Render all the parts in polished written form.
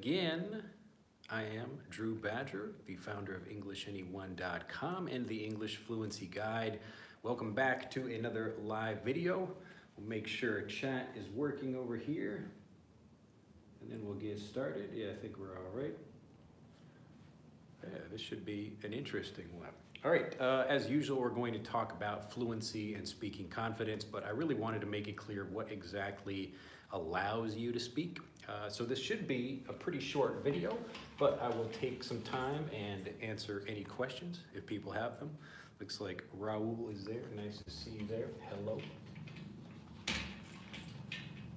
again. I am Drew Badger, the founder of EnglishAnyone.com and the English Fluency Guide. Welcome back to another live video. We'll make sure chat is working over here, and then we'll get started. Yeah, I think we're all right. Yeah, this should be an interesting one. All right, as usual, we're going to talk about fluency and speaking confidence, but I really wanted to make it clear what exactly allows you to speak. So this should be a pretty short video, but I will take some time and answer any questions if people have them. Looks like Raul is there. Nice to see you there. Hello.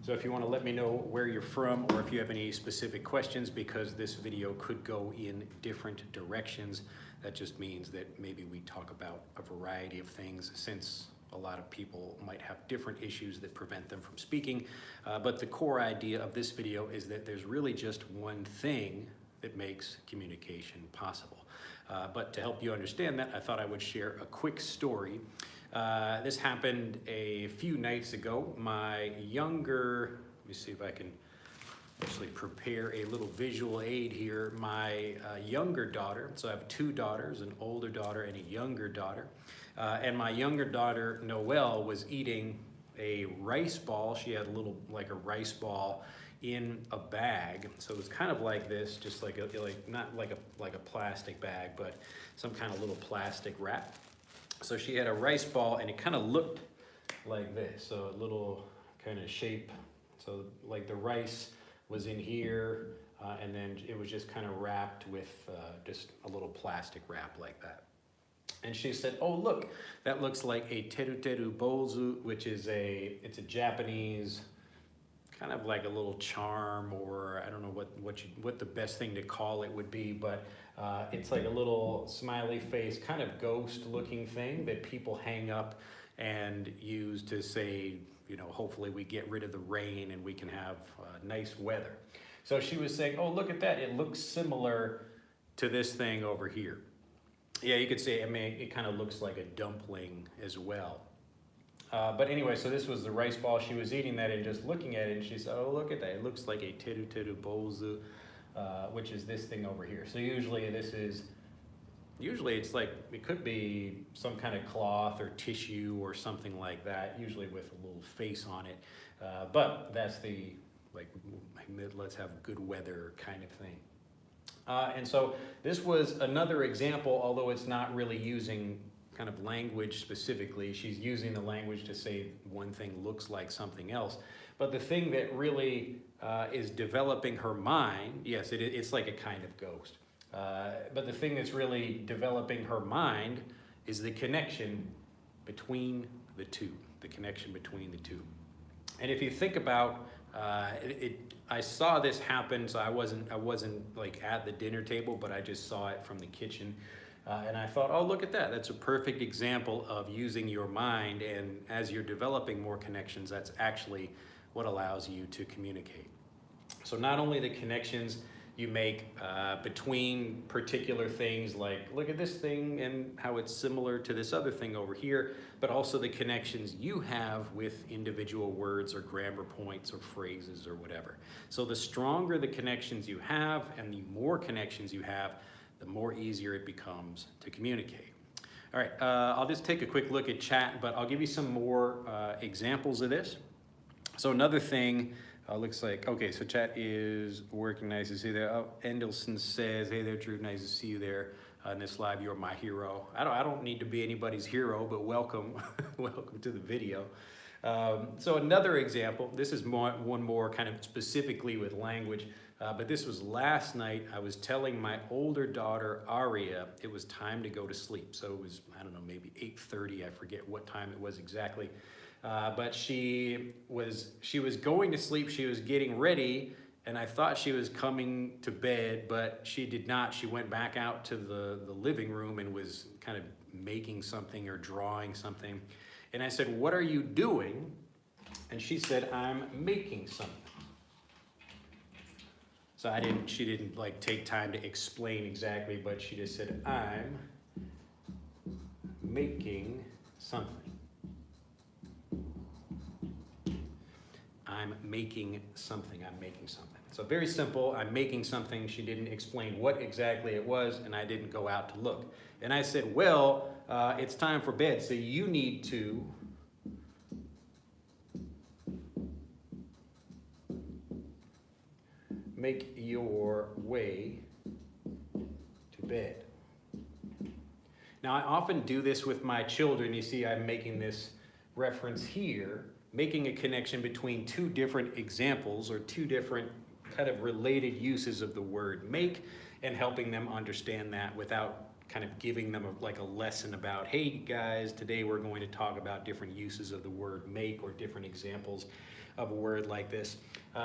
So if you want to let me know where you're from or if you have any specific questions, because this video could go in different directions, that just means that maybe we talk about a variety of things, since a lot of people might have different issues that prevent them from speaking. But the core idea of this video is that there's really just one thing that makes communication possible. But to help you understand that, I thought I would share a quick story. This happened a few nights ago. My younger, let me see if I can actually prepare a little visual aid here. My younger daughter, so I have two daughters, an older daughter and a younger daughter. And my younger daughter, Noelle, was eating a rice ball. She had a little, like a rice ball in a bag. So it was kind of like this, just like not like a plastic bag, but some kind of little plastic wrap. So she had a rice ball and it kind of looked like this. So a little kind of shape. So like the rice was in here, and then it was just kind of wrapped with just a little plastic wrap like that. And she said, "Oh, look, that looks like a teru teru bozu," which is it's a Japanese kind of like a little charm, or I don't know what the best thing to call it would be, but it's like a little smiley face kind of ghost looking thing that people hang up and use to say, you know, hopefully we get rid of the rain and we can have nice weather. So she was saying, "Oh, look at that, it looks similar to this thing over here." Yeah, you could say, I mean, it kind of looks like a dumpling as well. But anyway, so this was the rice ball. She was eating that and just looking at it, and she said, "Oh, look at that. It looks like a teru teru bozu," which is this thing over here. So usually it's like, it could be some kind of cloth or tissue or something like that, usually with a little face on it. But that's the, like, let's have good weather kind of thing. And so this was another example, although it's not really using kind of language specifically. She's using the language to say one thing looks like something else. But the thing that really is developing her mind, yes, it's like a kind of ghost. But the thing that's really developing her mind is the connection between the two, And if you think about I saw this happen, so I wasn't like at the dinner table, but I just saw it from the kitchen. And I thought, oh, look at that. That's a perfect example of using your mind. And as you're developing more connections, that's actually what allows you to communicate. So not only the connections you make between particular things, like look at this thing and how it's similar to this other thing over here, but also the connections you have with individual words or grammar points or phrases or whatever. So the stronger the connections you have and the more connections you have, the more easier it becomes to communicate. All right, I'll just take a quick look at chat, but I'll give you some more examples of this. So another thing, looks like, okay, so chat is working. Nice to see you there. Oh, Endelson says, "Hey there, Drew, nice to see you there in this live. You're my hero." I don't need to be anybody's hero, but welcome, welcome to the video. So another example, this is one more kind of specifically with language, but this was last night. I was telling my older daughter, Aria, it was time to go to sleep. So it was, I don't know, maybe 8:30, I forget what time it was exactly. But she was going to sleep, she was getting ready, and I thought she was coming to bed, but she did not. She went back out to the living room and was kind of making something or drawing something. And I said, "What are you doing?" And she said, "I'm making something." So she didn't like take time to explain exactly, but she just said, "I'm making something." I'm making something. So very simple, I'm making something, she didn't explain what exactly it was, and I didn't go out to look. And I said, well, it's time for bed, so you need to make your way to bed. Now, I often do this with my children. You see, I'm making this reference here, making a connection between two different examples or two different kind of related uses of the word make, and helping them understand that without kind of giving them like a lesson about, hey guys, today we're going to talk about different uses of the word make or different examples of a word like this.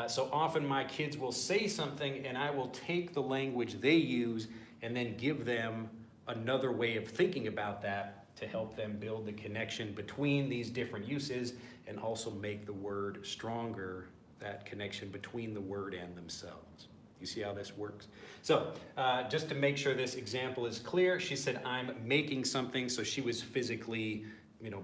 So often my kids will say something and I will take the language they use and then give them another way of thinking about that to help them build the connection between these different uses and also make the word stronger, that connection between the word and themselves. You see how this works? So just to make sure this example is clear, she said, I'm making something. So she was physically,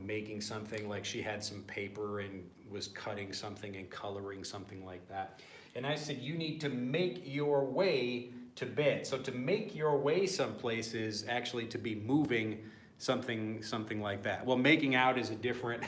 making something, like she had some paper and was cutting something and coloring something like that. And I said, you need to make your way to bed. So to make your way someplace is actually to be moving something like that. Well, making out is a different,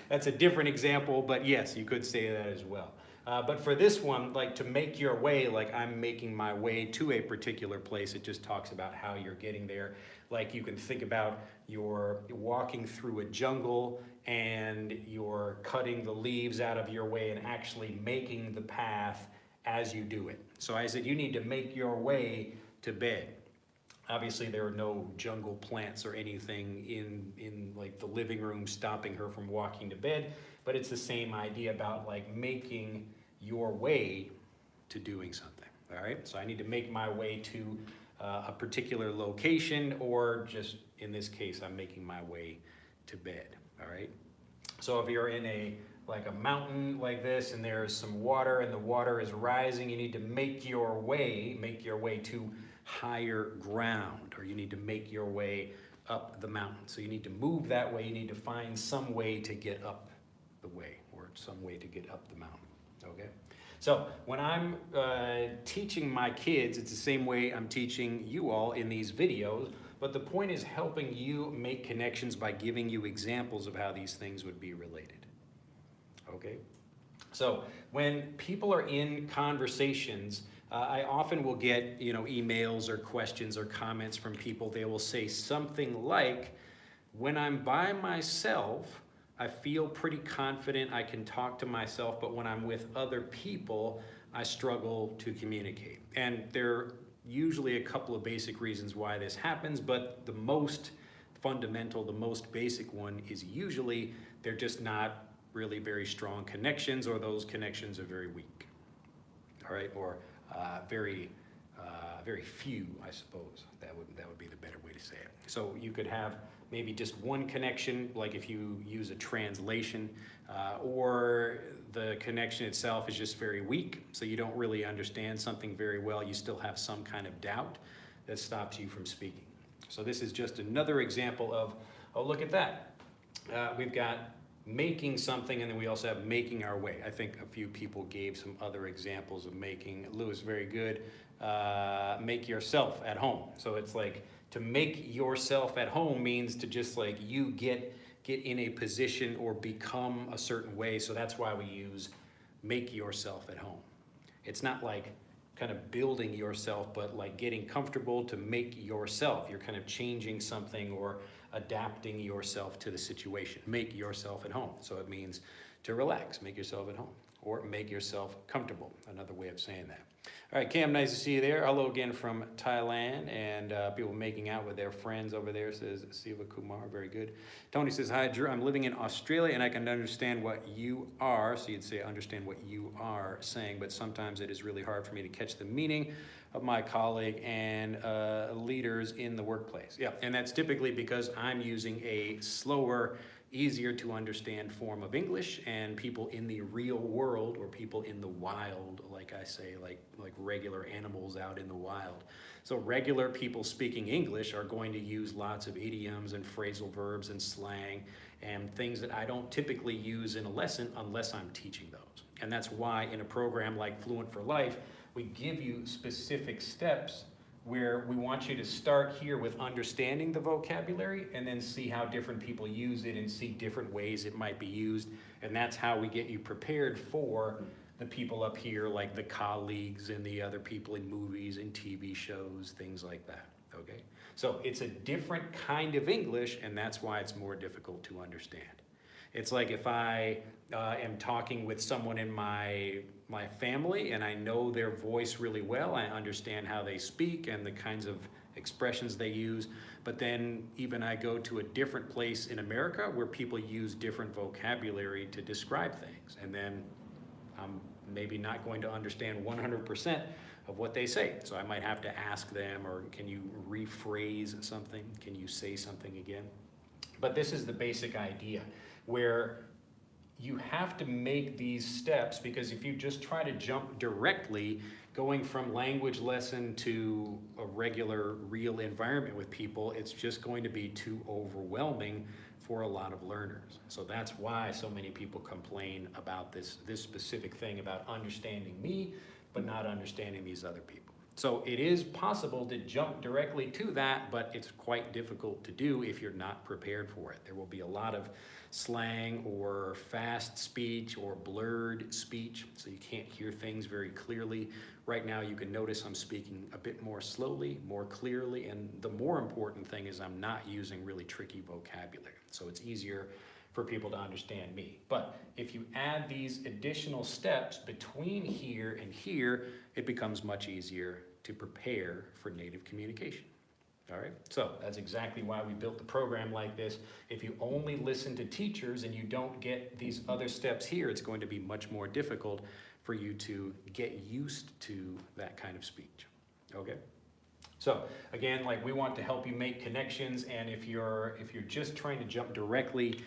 that's a different example, but yes, you could say that as well. But for this one, like to make your way, like I'm making my way to a particular place, it just talks about how you're getting there. Like you can think about you're walking through a jungle and you're cutting the leaves out of your way and actually making the path as you do it. So I said, you need to make your way to bed. Obviously, there are no jungle plants or anything in like the living room stopping her from walking to bed, but it's the same idea about like making your way to doing something, all right? So I need to make my way to a particular location, or just in this case, I'm making my way to bed, all right? So if you're in a mountain like this and there's some water and the water is rising, you need to make your way to higher ground, or you need to make your way up the mountain. So you need to move that way, you need to find some way to get up the way, or some way to get up the mountain, okay? So when I'm teaching my kids, it's the same way I'm teaching you all in these videos, but the point is helping you make connections by giving you examples of how these things would be related, okay? So when people are in conversations, I often will get, emails or questions or comments from people. They will say something like, when I'm by myself, I feel pretty confident I can talk to myself, but when I'm with other people, I struggle to communicate. And there are usually a couple of basic reasons why this happens, but the most fundamental, the most basic one is usually they're just not really very strong connections, or those connections are very weak, all right? Or very few, I suppose. That would be the better way to say it. So you could have maybe just one connection, like if you use a translation, or the connection itself is just very weak, so you don't really understand something very well. You still have some kind of doubt that stops you from speaking. So this is just another example of, oh, look at that. We've got making something, and then we also have making our way. I think a few people gave some other examples of making. Lewis, very good. Make yourself at home. So it's like to make yourself at home means to just like you get in a position or become a certain way. So that's why we use make yourself at home. It's not like kind of building yourself, but like getting comfortable to make yourself. You're kind of changing something or adapting yourself to the situation. Make yourself at home. So it means to relax, make yourself at home, or make yourself comfortable. Another way of saying that. All right, Cam, nice to see you there. Hello again from Thailand, and people making out with their friends over there, says Siva Kumar, very good. Tony says, hi, Drew, I'm living in Australia and I can understand what you are, so you'd say understand what you are saying, but sometimes it is really hard for me to catch the meaning of my colleague and leaders in the workplace. Yeah, and that's typically because I'm using a slower, easier to understand form of English, and people in the real world, or people in the wild, like I say, like regular animals out in the wild. So regular people speaking English are going to use lots of idioms and phrasal verbs and slang and things that I don't typically use in a lesson unless I'm teaching those. And that's why in a program like Fluent for Life, we give you specific steps where we want you to start here with understanding the vocabulary and then see how different people use it and see different ways it might be used. And that's how we get you prepared for the people up here, like the colleagues and the other people in movies and TV shows, things like that, okay? So it's a different kind of English, and that's why it's more difficult to understand. It's like if I am talking with someone in my family and I know their voice really well, I understand how they speak and the kinds of expressions they use, but then even I go to a different place in America where people use different vocabulary to describe things, and then I'm maybe not going to understand 100% of what they say. So I might have to ask them, or can you rephrase something? Can you say something again? But this is the basic idea, where you have to make these steps, because if you just try to jump directly, going from language lesson to a regular, real environment with people, it's just going to be too overwhelming for a lot of learners. So that's why so many people complain about this specific thing about understanding me, but not understanding these other people. So it is possible to jump directly to that, but it's quite difficult to do if you're not prepared for it. There will be a lot of slang or fast speech or blurred speech, so you can't hear things very clearly. Right now you can notice I'm speaking a bit more slowly, more clearly, and the more important thing is I'm not using really tricky vocabulary, so it's easier for people to understand me. But if you add these additional steps between here and here, it becomes much easier to prepare for native communication. All right, so that's exactly why we built the program like this. If you only listen to teachers and you don't get these other steps here, it's going to be much more difficult for you to get used to that kind of speech, okay? So again, like, we want to help you make connections, and if you're just trying to jump directly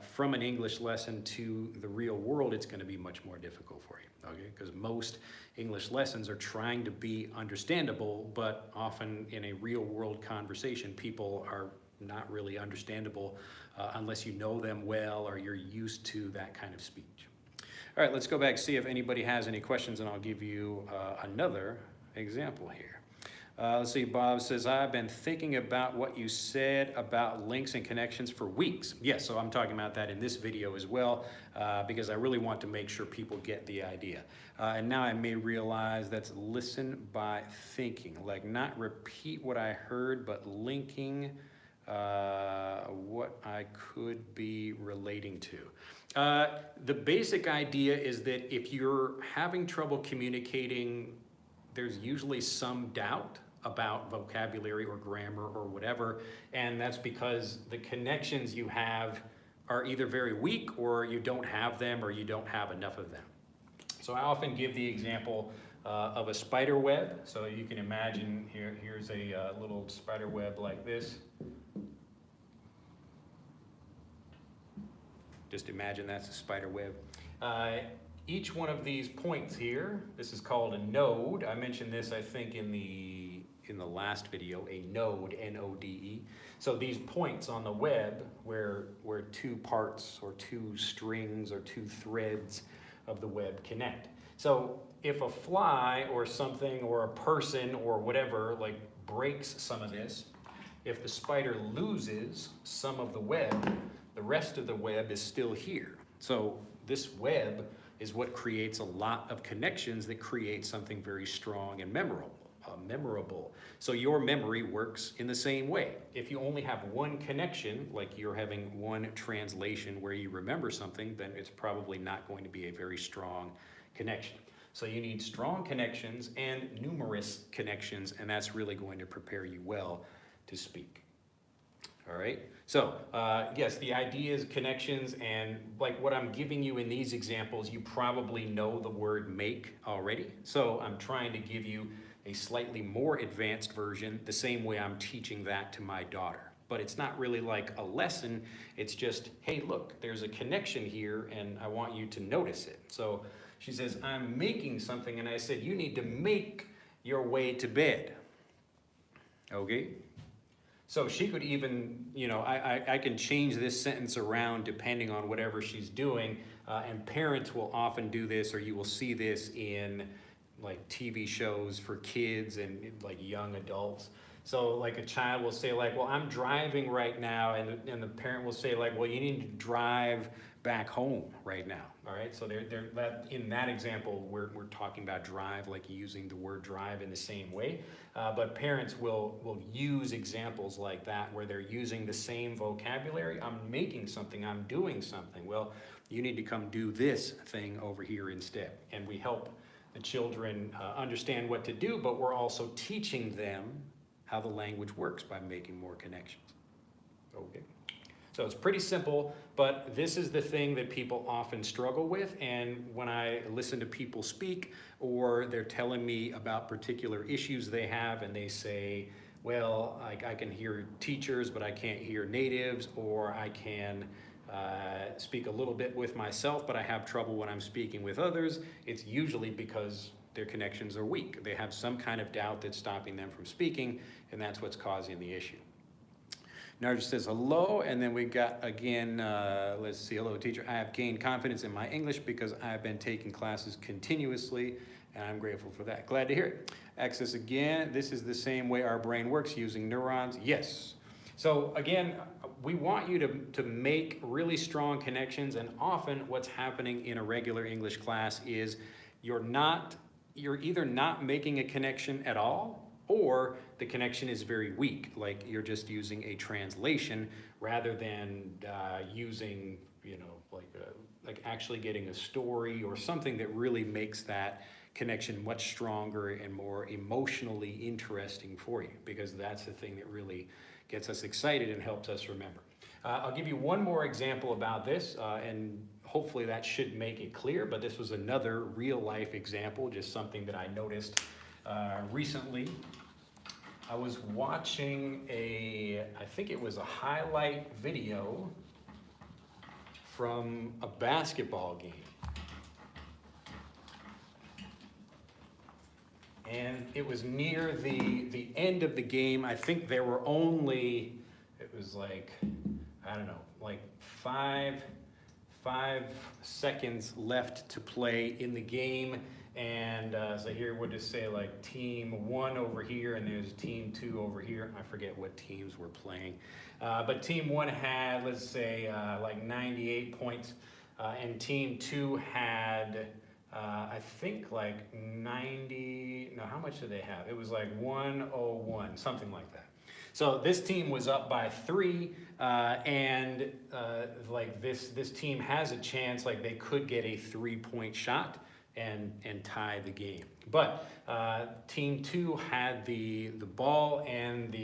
from an English lesson to the real world, it's going to be much more difficult for you, okay? Because most English lessons are trying to be understandable, but often in a real world conversation, people are not really understandable unless you know them well or you're used to that kind of speech. All right, let's go back, see if anybody has any questions, and I'll give you another example here. Let's see, Bob says, I've been thinking about what you said about links and connections for weeks. Yes, so I'm talking about that in this video as well, because I really want to make sure people get the idea. And now I may realize that's listen by thinking, like not repeat what I heard, but linking what I could be relating to. The basic idea is that if you're having trouble communicating, there's usually some doubt about vocabulary or grammar or whatever, and that's because the connections you have are either very weak, or you don't have them, or you don't have enough of them. So I often give the example of a spider web. So you can imagine here's a little spider web like this. Just imagine that's a spider web. Each one of these points here, this is called a node. I mentioned this, I think, in the last video, a node, N-O-D-E. So these points on the web where two parts or two strings or two threads of the web connect. So if a fly or something or a person or whatever like breaks some of this, if the spider loses some of the web, the rest of the web is still here. So this web is what creates a lot of connections that create something very strong and memorable. So your memory works in the same way. If you only have one connection, like you're having one translation where you remember something, then it's probably not going to be a very strong connection. So you need strong connections and numerous connections, and that's really going to prepare you well to speak. All right, so yes, the idea is connections, and like what I'm giving you in these examples, you probably know the word make already. So I'm trying to give you a slightly more advanced version, the same way I'm teaching that to my daughter. But it's not really like a lesson, it's just, hey, look, there's a connection here, and I want you to notice it. So she says, I'm making something, and I said, you need to make your way to bed. Okay? So she could even, you know, I can change this sentence around depending on whatever she's doing. And parents will often do this, or you will see this in like TV shows for kids and like young adults. So like a child will say like, well, I'm driving right now, and the parent will say like, well, you need to drive back home right now. All right, so in that example, we're talking about drive, like using the word drive in the same way. But parents will use examples like that where they're using the same vocabulary. I'm making something, I'm doing something. Well, you need to come do this thing over here instead. And we help the children understand what to do, but we're also teaching them how the language works by making more connections. Okay. So it's pretty simple, but this is the thing that people often struggle with. And when I listen to people speak, or they're telling me about particular issues they have, and they say, well, I can hear teachers, but I can't hear natives, or I can speak a little bit with myself, but I have trouble when I'm speaking with others, it's usually because their connections are weak. They have some kind of doubt that's stopping them from speaking, and that's what's causing the issue. Narja says hello, and then we got again, let's see, hello teacher, I have gained confidence in my English because I've been taking classes continuously, and I'm grateful for that. Glad to hear it. Access again, this is the same way our brain works using neurons. Yes. So again, we want you to make really strong connections, and often what's happening in a regular English class is you're either not making a connection at all, or the connection is very weak, like you're just using a translation rather than using, like actually getting a story or something that really makes that connection much stronger and more emotionally interesting for you, because that's the thing that really gets us excited and helps us remember. I'll give you one more example about this, and hopefully that should make it clear, but this was another real life example, just something that I noticed recently. I was watching I think it was a highlight video from a basketball game. And it was near the end of the game. I think there were only, it was like, I don't know, like five seconds left to play in the game. And so here we'll just say like team 1 over here, and there's team 2 over here. I forget what teams were playing. But team 1 had, let's say, like 98 points. And team 2 had, I think like 90, no, how much did they have? It was like 101, something like that. So this team was up by 3, and like this team has a chance, like they could get a 3-point shot and tie the game. But team 2 had the ball, and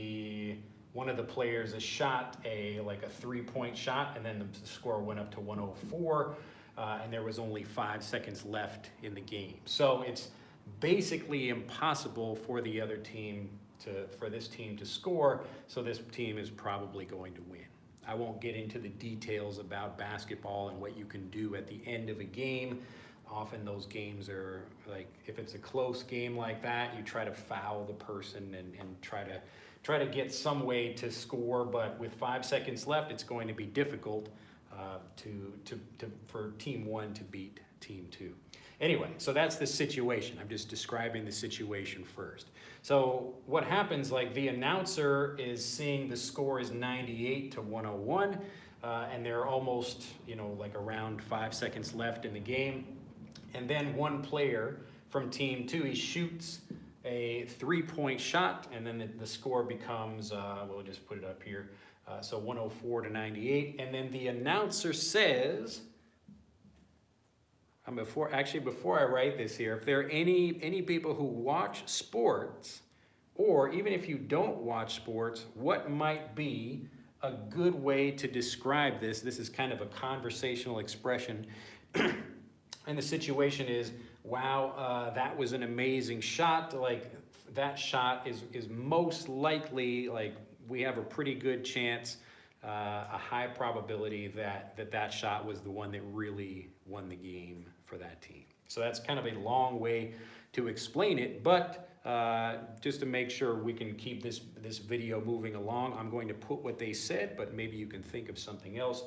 one of the players shot like a 3-point shot, and then the score went up to 104, and there was only 5 seconds left in the game. So it's basically impossible for the other team for this team to score, so this team is probably going to win. I won't get into the details about basketball and what you can do at the end of a game. Often those games are like, if it's a close game like that, you try to foul the person and try to get some way to score, but with 5 seconds left, it's going to be difficult for team 1 to beat team 2. Anyway, so that's the situation. I'm just describing the situation first. So what happens, like the announcer is seeing the score is 98 to 101, and there are almost, like around 5 seconds left in the game. And then one player from team 2, he shoots a 3-point shot, and then the score becomes, we'll just put it up here, so 104 to 98. And then the announcer says, before I write this here, if there are any people who watch sports, or even if you don't watch sports, what might be a good way to describe this? This is kind of a conversational expression. And the situation is, wow, that was an amazing shot. Like that shot is most likely, like we have a pretty good chance, a high probability that shot was the one that really won the game for that team. So that's kind of a long way to explain it, but just to make sure we can keep this video moving along, I'm going to put what they said, but maybe you can think of something else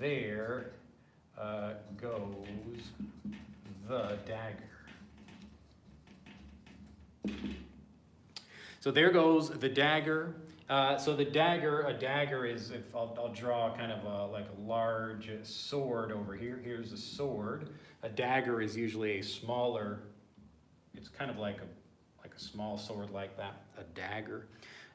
there. goes the dagger. So there goes the dagger. So the dagger, a dagger is, if I'll draw kind of like a large sword over here. Here's a sword. A dagger is usually a smaller, it's kind of like a small sword like that, a dagger.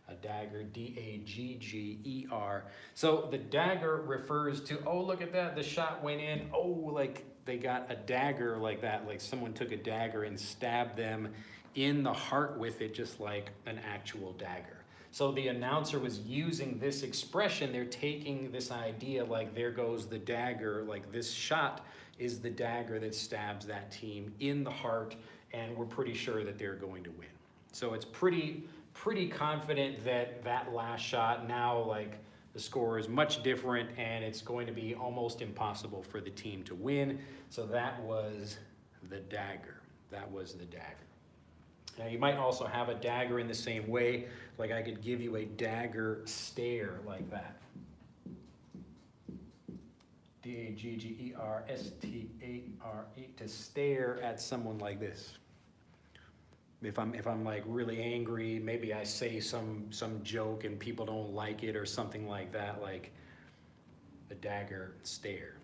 A dagger, D-A-G-G-E-R. So the dagger refers to, oh, look at that, the shot went in. Oh, like they got a dagger like that, like someone took a dagger and stabbed them in the heart with it, just like an actual dagger. So the announcer was using this expression. They're taking this idea like there goes the dagger, like this shot is the dagger that stabs that team in the heart, and we're pretty sure that they're going to win. So it's pretty confident that that last shot, now like the score is much different and it's going to be almost impossible for the team to win. So that was the dagger. That was the dagger. Now you might also have a dagger in the same way, like I could give you a dagger stare like that. D-A-G-G-E-R-S-T-A-R-E, to stare at someone like this. If I'm like really angry, maybe I say some joke and people don't like it or something like that, like the dagger stare.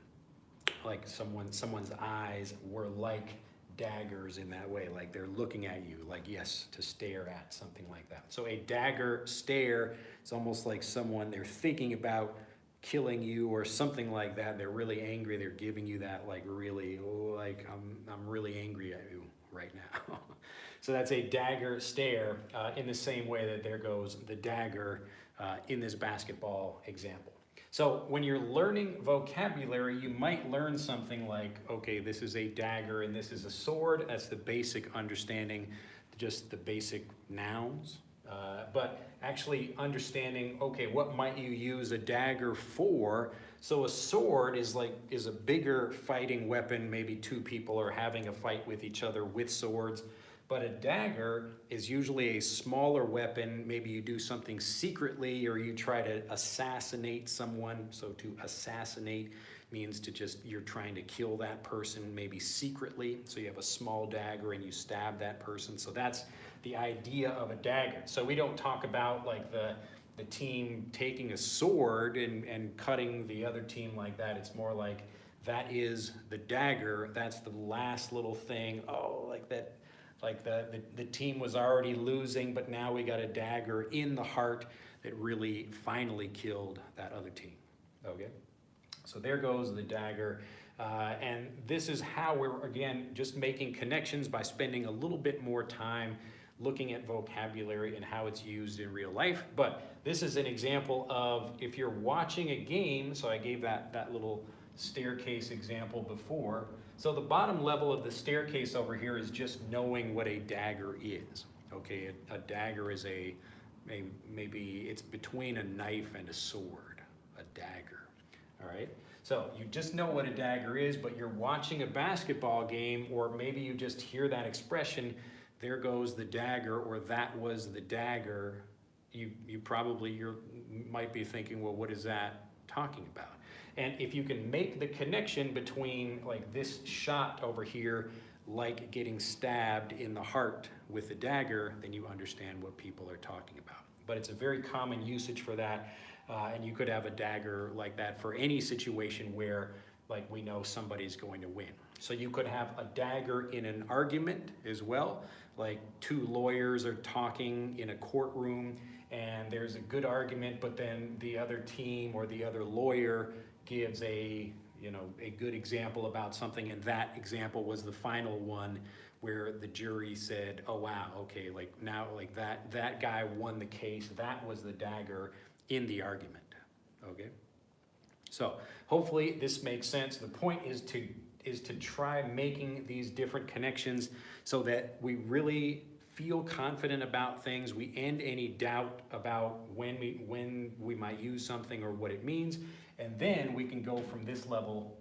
Like someone's eyes were like daggers in that way, like they're looking at you, like yes, to stare at, something like that. So a dagger stare, it's almost like someone, they're thinking about killing you or something like that. They're really angry, they're giving you that like really, oh, like I'm really angry at you right now. So that's a dagger stare, in the same way that there goes the dagger in this basketball example. So when you're learning vocabulary, you might learn something like, okay, this is a dagger and this is a sword. That's the basic understanding, just the basic nouns. But actually understanding, okay, what might you use a dagger for? So a sword is a bigger fighting weapon. Maybe two people are having a fight with each other with swords. But a dagger is usually a smaller weapon. Maybe you do something secretly or you try to assassinate someone. So to assassinate means to just, you're trying to kill that person maybe secretly. So you have a small dagger and you stab that person. So that's the idea of a dagger. So we don't talk about like the team taking a sword and cutting the other team like that. It's more like that is the dagger. That's the last little thing. Oh, like that. Like the team was already losing, but now we got a dagger in the heart that really finally killed that other team. Okay, so there goes the dagger. And this is how we're, again, just making connections by spending a little bit more time looking at vocabulary and how it's used in real life. But this is an example of if you're watching a game, so I gave that little staircase example before. So the bottom level of the staircase over here is just knowing what a dagger is. Okay, a dagger is maybe it's between a knife and a sword, a dagger. All right, so you just know what a dagger is, but you're watching a basketball game, or maybe you just hear that expression, there goes the dagger, or that was the dagger. You might be thinking, well, what is that talking about? And if you can make the connection between like this shot over here, like getting stabbed in the heart with a dagger, then you understand what people are talking about. But it's a very common usage for that. And you could have a dagger like that for any situation where like we know somebody's going to win. So you could have a dagger in an argument as well. Like two lawyers are talking in a courtroom and there's a good argument, but then the other team or the other lawyer gives a good example about something, and that example was the final one where the jury said, oh wow, okay, like now like that guy won the case, that was the dagger in the argument. Okay, so hopefully this makes sense. The point is to try making these different connections so that we really feel confident about things, we end any doubt about when we might use something or what it means, and then we can go from this level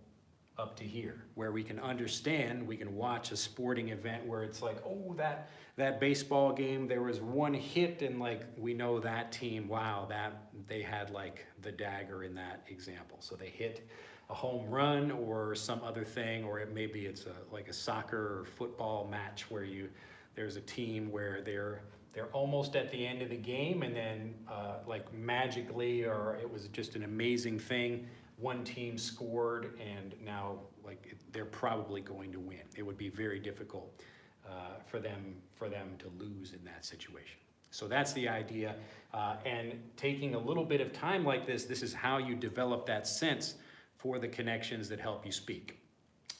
up to here, where we can understand, we can watch a sporting event where it's like, oh, that baseball game, there was one hit and like we know that team, wow, that they had like the dagger in that example. So they hit a home run or some other thing, or maybe it's like a soccer or football match where there's a team where they're almost at the end of the game, and then like magically, or it was just an amazing thing, one team scored, and now they're probably going to win. It would be very difficult for them to lose in that situation. So that's the idea, and taking a little bit of time like this is how you develop that sense for the connections that help you speak.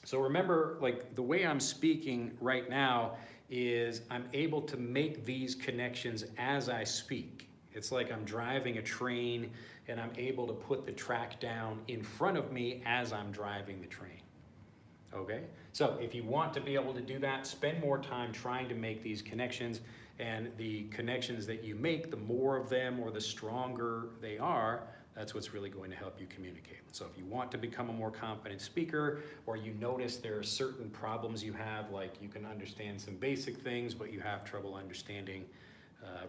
So remember, like the way I'm speaking right now is I'm able to make these connections as I speak. It's like I'm driving a train and I'm able to put the track down in front of me as I'm driving the train. Okay? So if you want to be able to do that, spend more time trying to make these connections, and the connections that you make, the more of them or the stronger they are, that's what's really going to help you communicate. So if you want to become a more confident speaker, or you notice there are certain problems you have, like you can understand some basic things, but you have trouble understanding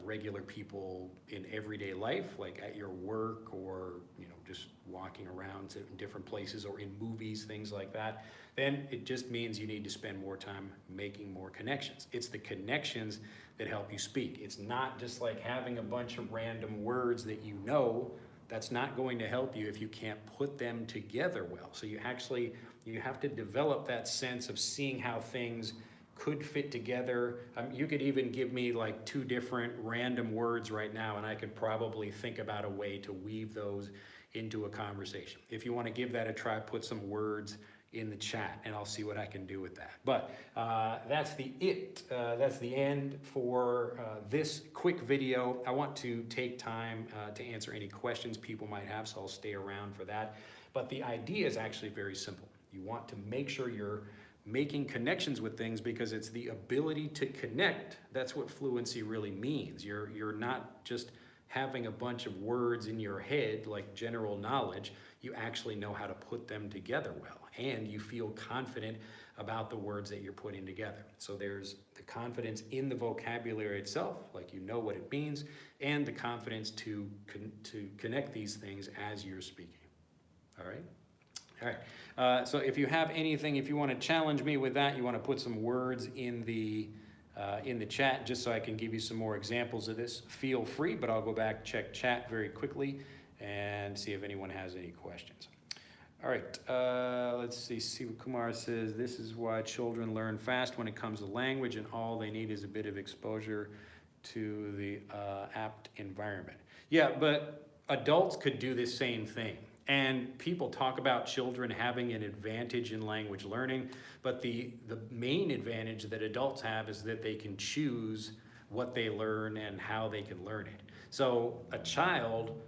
regular people in everyday life, like at your work, or just walking around in different places, or in movies, things like that, then it just means you need to spend more time making more connections. It's the connections that help you speak. It's not just like having a bunch of random words that you know. That's not going to help you if you can't put them together well. So you have to develop that sense of seeing how things could fit together. You could even give me like 2 different random words right now, and I could probably think about a way to weave those into a conversation. If you want to give that a try, put some words in the chat and I'll see what I can do with that. But that's the end for this quick video. I want to take time to answer any questions people might have, so I'll stay around for that. But the idea is actually very simple. You want to make sure you're making connections with things, because it's the ability to connect. That's what fluency really means. You're not just having a bunch of words in your head like general knowledge. You actually know how to put them together well, and you feel confident about the words that you're putting together. So there's the confidence in the vocabulary itself, like you know what it means, and the confidence to connect these things as you're speaking. All right? All right. So if you have anything, if you want to challenge me with that, you want to put some words in the chat just so I can give you some more examples of this, feel free, but I'll go back, check chat very quickly and see if anyone has any questions. All right, let's see. Siva Kumar says, this is why children learn fast when it comes to language, and all they need is a bit of exposure to the apt environment. Yeah, but adults could do the same thing. And people talk about children having an advantage in language learning, but the main advantage that adults have is that they can choose what they learn and how they can learn it. So a child,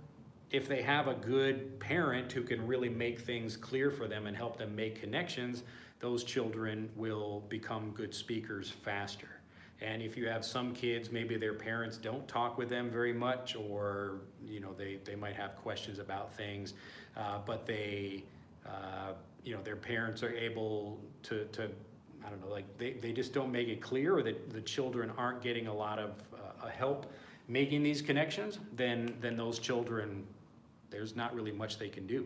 if they have a good parent who can really make things clear for them and help them make connections, those children will become good speakers faster. And if you have some kids, maybe their parents don't talk with them very much, or they might have questions about things, but they, their parents are able to I don't know, like they just don't make it clear, or that the children aren't getting a lot of help making these connections, then those children, there's not really much they can do.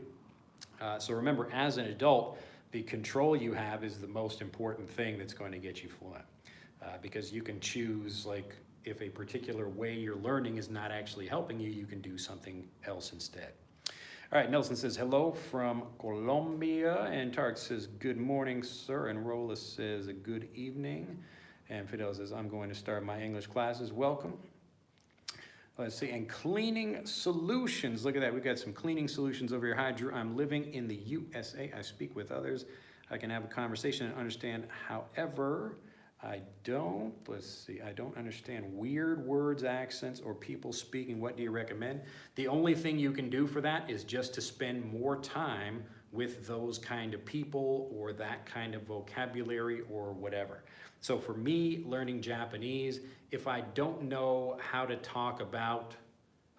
So remember, as an adult, the control you have is the most important thing that's going to get you fluent. Because you can choose, like, if a particular way you're learning is not actually helping you, you can do something else instead. All right, Nelson says, hello from Colombia, and Tarek says, good morning, sir, and Rolla says, a good evening, and Fidel says, I'm going to start my English classes. Welcome. Let's see, and cleaning solutions. Look at that, we got some cleaning solutions over here. Hi, Drew, I'm living in the USA. I speak with others. I can have a conversation and understand. However, I don't understand weird words, accents, or people speaking. What do you recommend? The only thing you can do for that is just to spend more time with those kind of people, or that kind of vocabulary, or whatever. So for me, learning Japanese, if I don't know how to talk about,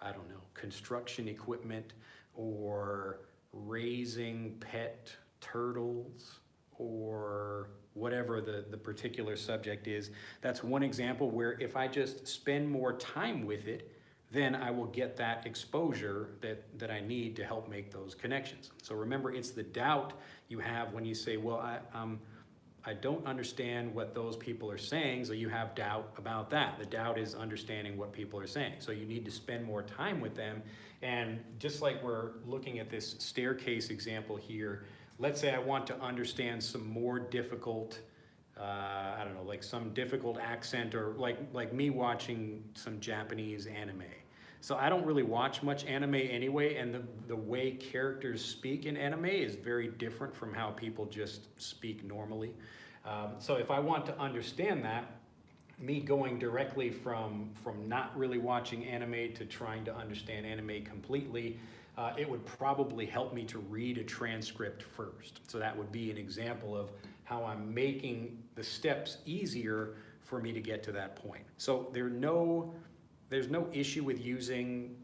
I don't know, construction equipment, or raising pet turtles, or whatever the particular subject is, that's one example where if I just spend more time with it, then I will get that exposure that I need to help make those connections. So remember, it's the doubt you have when you say, well, I don't understand what those people are saying, so you have doubt about that. The doubt is understanding what people are saying. So you need to spend more time with them. And just like we're looking at this staircase example here, let's say I want to understand some more difficult, I don't know, like some difficult accent, or like me watching some Japanese anime. So I don't really watch much anime anyway, and the way characters speak in anime is very different from how people just speak normally. So if I want to understand that, me going directly from not really watching anime to trying to understand anime completely, it would probably help me to read a transcript first. So that would be an example of how I'm making the steps easier for me to get to that point. So there's no issue with using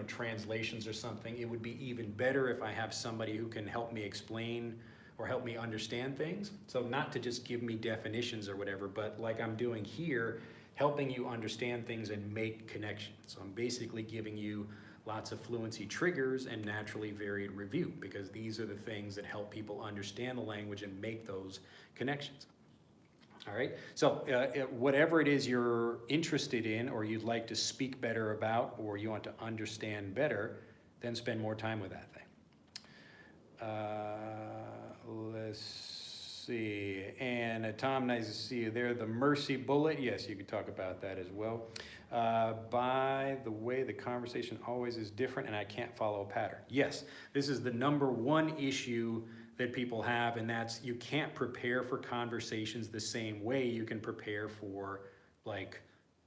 translations or something. It would be even better if I have somebody who can help me explain or help me understand things. So not to just give me definitions or whatever, but like I'm doing here, helping you understand things and make connections. So I'm basically giving you lots of fluency triggers and naturally varied review, because these are the things that help people understand the language and make those connections. All right, so whatever it is you're interested in or you'd like to speak better about or you want to understand better, then spend more time with that thing. Let's see, and Tom, nice to see you there. The mercy bullet, yes, you could talk about that as well. By the way, the conversation always is different and I can't follow a pattern. Yes, this is the number one issue that people have, and that's you can't prepare for conversations the same way you can prepare for like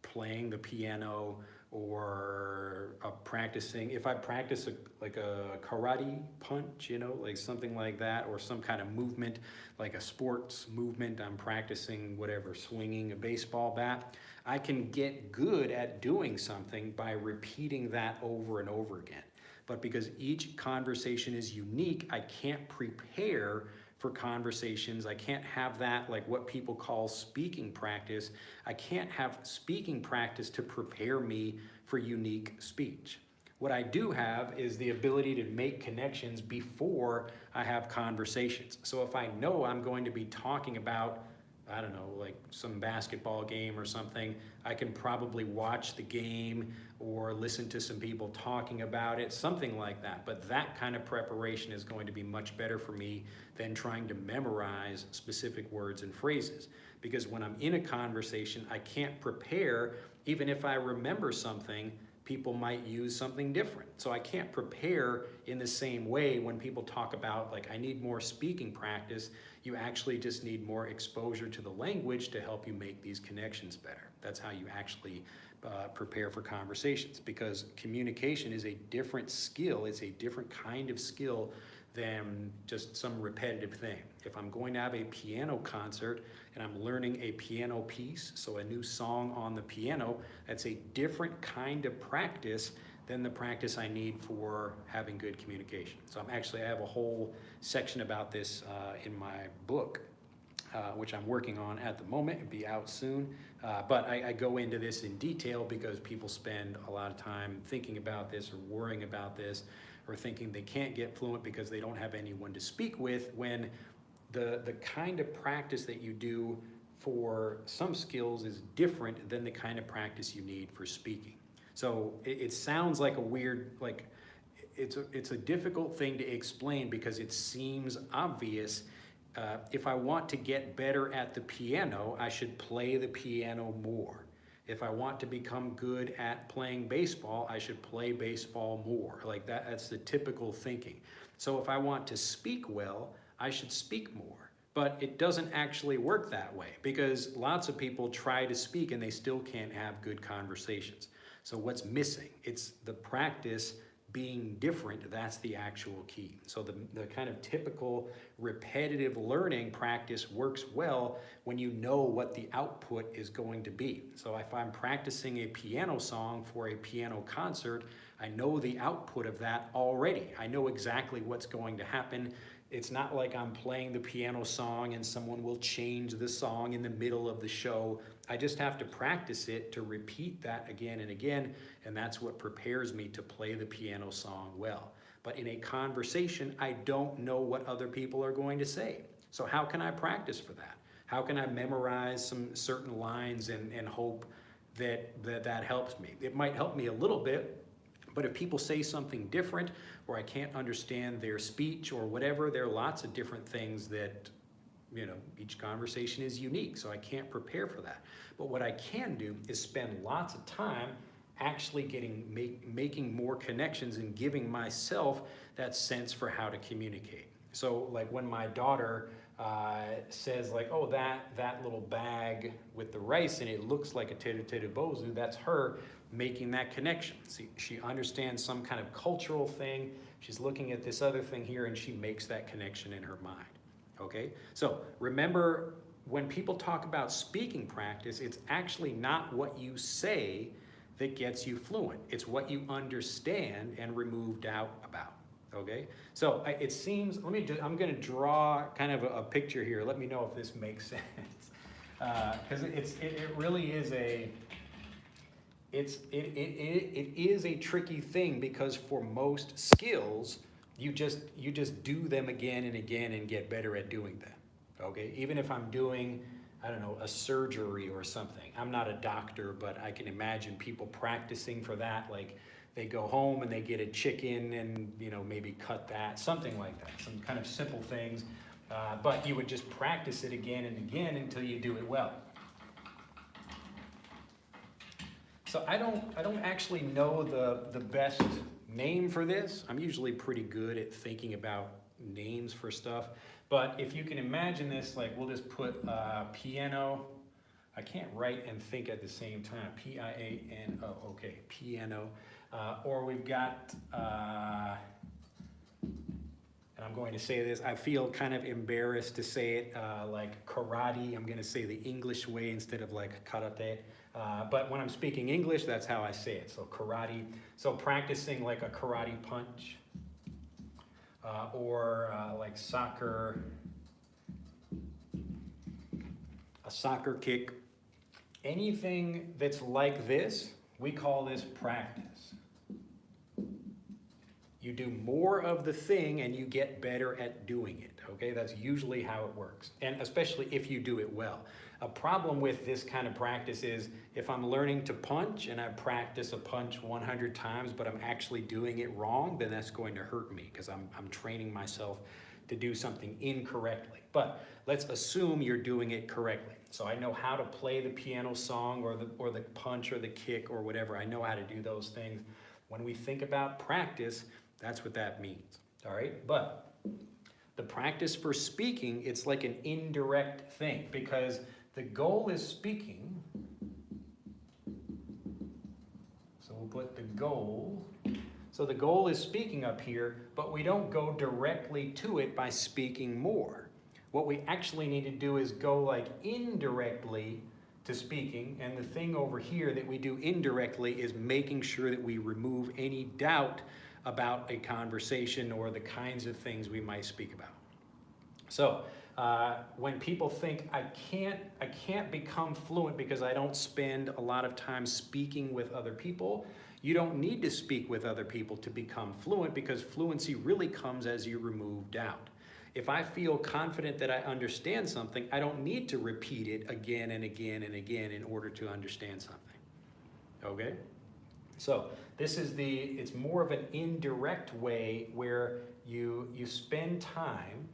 playing the piano or practicing. If I practice like a karate punch, like something like that, or some kind of movement, like a sports movement, I'm practicing whatever, swinging a baseball bat, I can get good at doing something by repeating that over and over again. But because each conversation is unique, I can't prepare for conversations. I can't have that, like what people call speaking practice. I can't have speaking practice to prepare me for unique speech. What I do have is the ability to make connections before I have conversations. So if I know I'm going to be talking about, I don't know, like some basketball game or something, I can probably watch the game or listen to some people talking about it, something like that. But that kind of preparation is going to be much better for me than trying to memorize specific words and phrases. Because when I'm in a conversation, I can't prepare. Even if I remember something, people might use something different. So I can't prepare in the same way when people talk about, like, I need more speaking practice. You actually just need more exposure to the language to help you make these connections better. That's how you actually prepare for conversations, because communication is a different skill. It's a different kind of skill than just some repetitive thing. If I'm going to have a piano concert and I'm learning a piano piece, so a new song on the piano, that's a different kind of practice than the practice I need for having good communication. So I have a whole section about this in my book, which I'm working on at the moment. It'll be out soon. But I go into this in detail because people spend a lot of time thinking about this or worrying about this, or thinking they can't get fluent because they don't have anyone to speak with, when the kind of practice that you do for some skills is different than the kind of practice you need for speaking. So it sounds like a weird, like it's a difficult thing to explain because it seems obvious. If I want to get better at the piano, I should play the piano more. If I want to become good at playing baseball, I should play baseball more. Like that's the typical thinking. So if I want to speak well, I should speak more. But it doesn't actually work that way, because lots of people try to speak and they still can't have good conversations. So what's missing? It's the practice being different. That's the actual key. So the kind of typical repetitive learning practice works well when you know what the output is going to be. So if I'm practicing a piano song for a piano concert, I know the output of that already. I know exactly what's going to happen. It's not like I'm playing the piano song and someone will change the song in the middle of the show. I just have to practice it to repeat that again and again, and that's what prepares me to play the piano song well. But in a conversation, I don't know what other people are going to say. So how can I practice for that? How can I memorize some certain lines and hope that helps me? It might help me a little bit, but if people say something different or I can't understand their speech or whatever, there are lots of different things that, each conversation is unique, so I can't prepare for that. But what I can do is spend lots of time actually making more connections and giving myself that sense for how to communicate. So like when my daughter says like, oh, that little bag with the rice in it looks like a teru bozu, that's her making that connection. See, she understands some kind of cultural thing. She's looking at this other thing here and she makes that connection in her mind. Okay? So remember, when people talk about speaking practice, it's actually not what you say that gets you fluent. It's what you understand and remove doubt about. Okay? So it seems, I'm going to draw kind of a picture here. Let me know if this makes sense. Because it really is it is a tricky thing, because for most skills, you just do them again and again and get better at doing them. Okay? Even if I'm doing, I don't know, a surgery or something. I'm not a doctor, but I can imagine people practicing for that. Like they go home and they get a chicken and, maybe cut that, something like that. Some kind of simple things. But you would just practice it again and again until you do it well. So I don't actually know the best name for this. I'm usually pretty good at thinking about names for stuff. But if you can imagine this, like we'll just put piano. I can't write and think at the same time. P-I-A-N-O, okay, piano. Or we've got, and I'm going to say this, I feel kind of embarrassed to say it like karate. I'm going to say the English way instead of like karate. But when I'm speaking English, that's how I say it. So karate. So practicing like a karate punch. Or like soccer, a soccer kick. Anything that's like this, we call this practice. You do more of the thing and you get better at doing it, okay? That's usually how it works, and especially if you do it well. A problem with this kind of practice is if I'm learning to punch and I practice a punch 100 times, but I'm actually doing it wrong, then that's going to hurt me because I'm training myself to do something incorrectly. But let's assume you're doing it correctly. So I know how to play the piano song or the punch or the kick or whatever. I know how to do those things. When we think about practice, that's what that means, all right? But the practice for speaking, it's like an indirect thing because the goal is speaking. So we'll put the goal. So the goal is speaking up here, but we don't go directly to it by speaking more. What we actually need to do is go like indirectly to speaking, and the thing over here that we do indirectly is making sure that we remove any doubt about a conversation or the kinds of things we might speak about. So when people think I can't become fluent because I don't spend a lot of time speaking with other people, you don't need to speak with other people to become fluent, because fluency really comes as you remove doubt. If I feel confident that I understand something, I don't need to repeat it again and again and again in order to understand something. Okay? So this is it's more of an indirect way where you spend time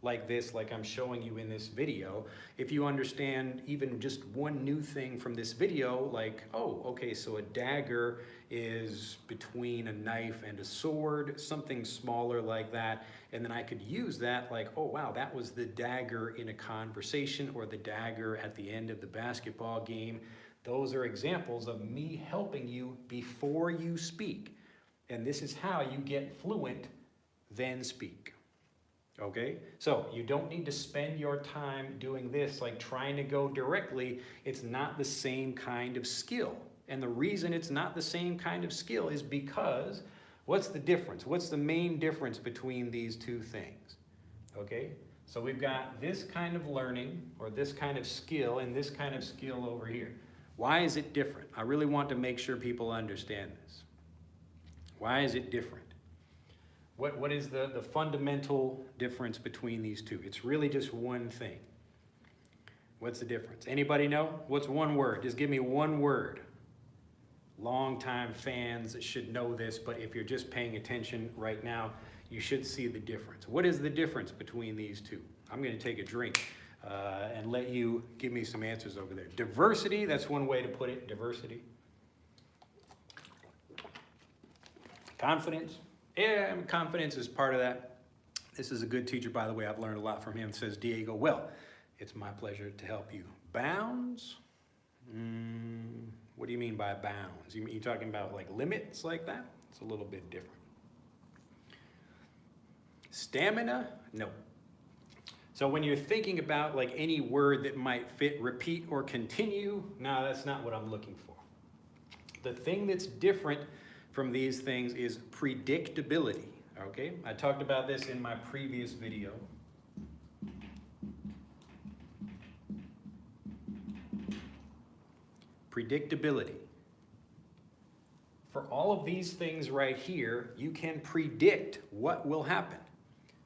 like this, like I'm showing you in this video. If you understand even just one new thing from this video, like, oh, okay, so a dagger is between a knife and a sword, something smaller like that, and then I could use that like, oh wow, that was the dagger in a conversation or the dagger at the end of the basketball game. Those are examples of me helping you before you speak. And this is how you get fluent, then speak. Okay? So you don't need to spend your time doing this, like trying to go directly. It's not the same kind of skill. And the reason it's not the same kind of skill is because, what's the difference? What's the main difference between these two things? okay? So we've got this kind of learning or this kind of skill and this kind of skill over here. Why is it different? I really want to make sure people understand this. Why is it different? What is the fundamental difference between these two? It's really just one thing. What's the difference? Anybody know? What's one word? Just give me one word. Longtime fans should know this, but if you're just paying attention right now, you should see the difference. What is the difference between these two? I'm going to take a drink and let you give me some answers over there. Diversity, that's one way to put it, diversity. Confidence, yeah, confidence is part of that. This is a good teacher, by the way. I've learned a lot from him, says Diego. Well, it's my pleasure to help you. Bounds? What do you mean by bounds? You talking about like limits like that? It's a little bit different. Stamina? No. So when you're thinking about like any word that might fit repeat or continue, no, that's not what I'm looking for. The thing that's different from these things is predictability, okay? I talked about this in my previous video. Predictability. For all of these things right here, you can predict what will happen.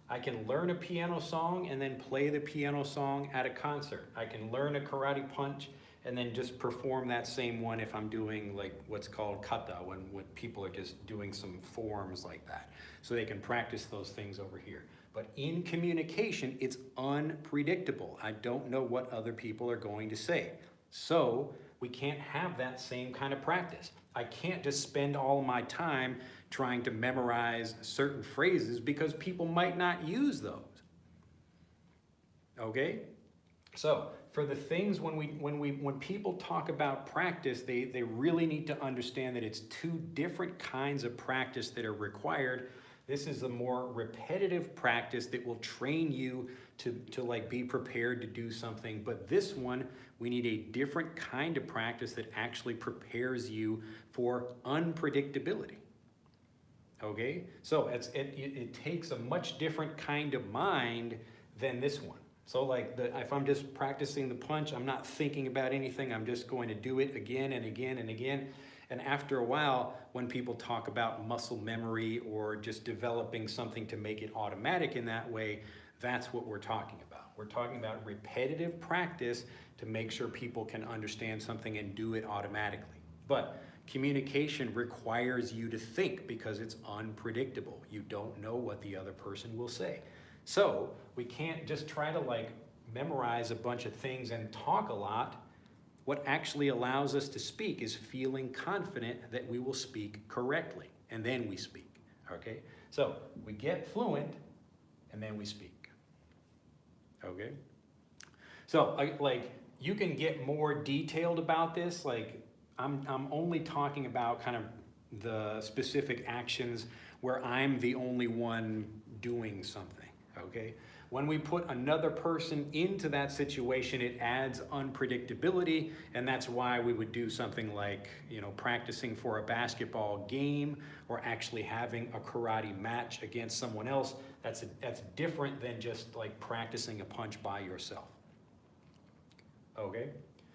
I can learn a piano song and then play the piano song at a concert. I can learn a karate punch and then just perform that same one if I'm doing like what's called kata, when people are just doing some forms like that. So they can practice those things over here. But in communication, it's unpredictable. I don't know what other people are going to say. So we can't have that same kind of practice. I can't just spend all my time trying to memorize certain phrases because people might not use those. Okay? So for the things when people talk about practice, they really need to understand that it's two different kinds of practice that are required. This is a more repetitive practice that will train you to like be prepared to do something. But this one, we need a different kind of practice that actually prepares you for unpredictability. Okay, so it takes a much different kind of mind than this one. So like if I'm just practicing the punch, I'm not thinking about anything. I'm just going to do it again and again and again. And after a while, when people talk about muscle memory or just developing something to make it automatic in that way, that's what we're talking about. We're talking about repetitive practice to make sure people can understand something and do it automatically. But communication requires you to think because it's unpredictable. You don't know what the other person will say. So we can't just try to like memorize a bunch of things and talk a lot. What actually allows us to speak is feeling confident that we will speak correctly, and then we speak, okay? So we get fluent, and then we speak, okay? So like you can get more detailed about this. Like I'm only talking about kind of the specific actions where I'm the only one doing something, okay? When we put another person into that situation, it adds unpredictability, and that's why we would do something like, you know, practicing for a basketball game or actually having a karate match against someone else. That's different than just like practicing a punch by yourself. Okay?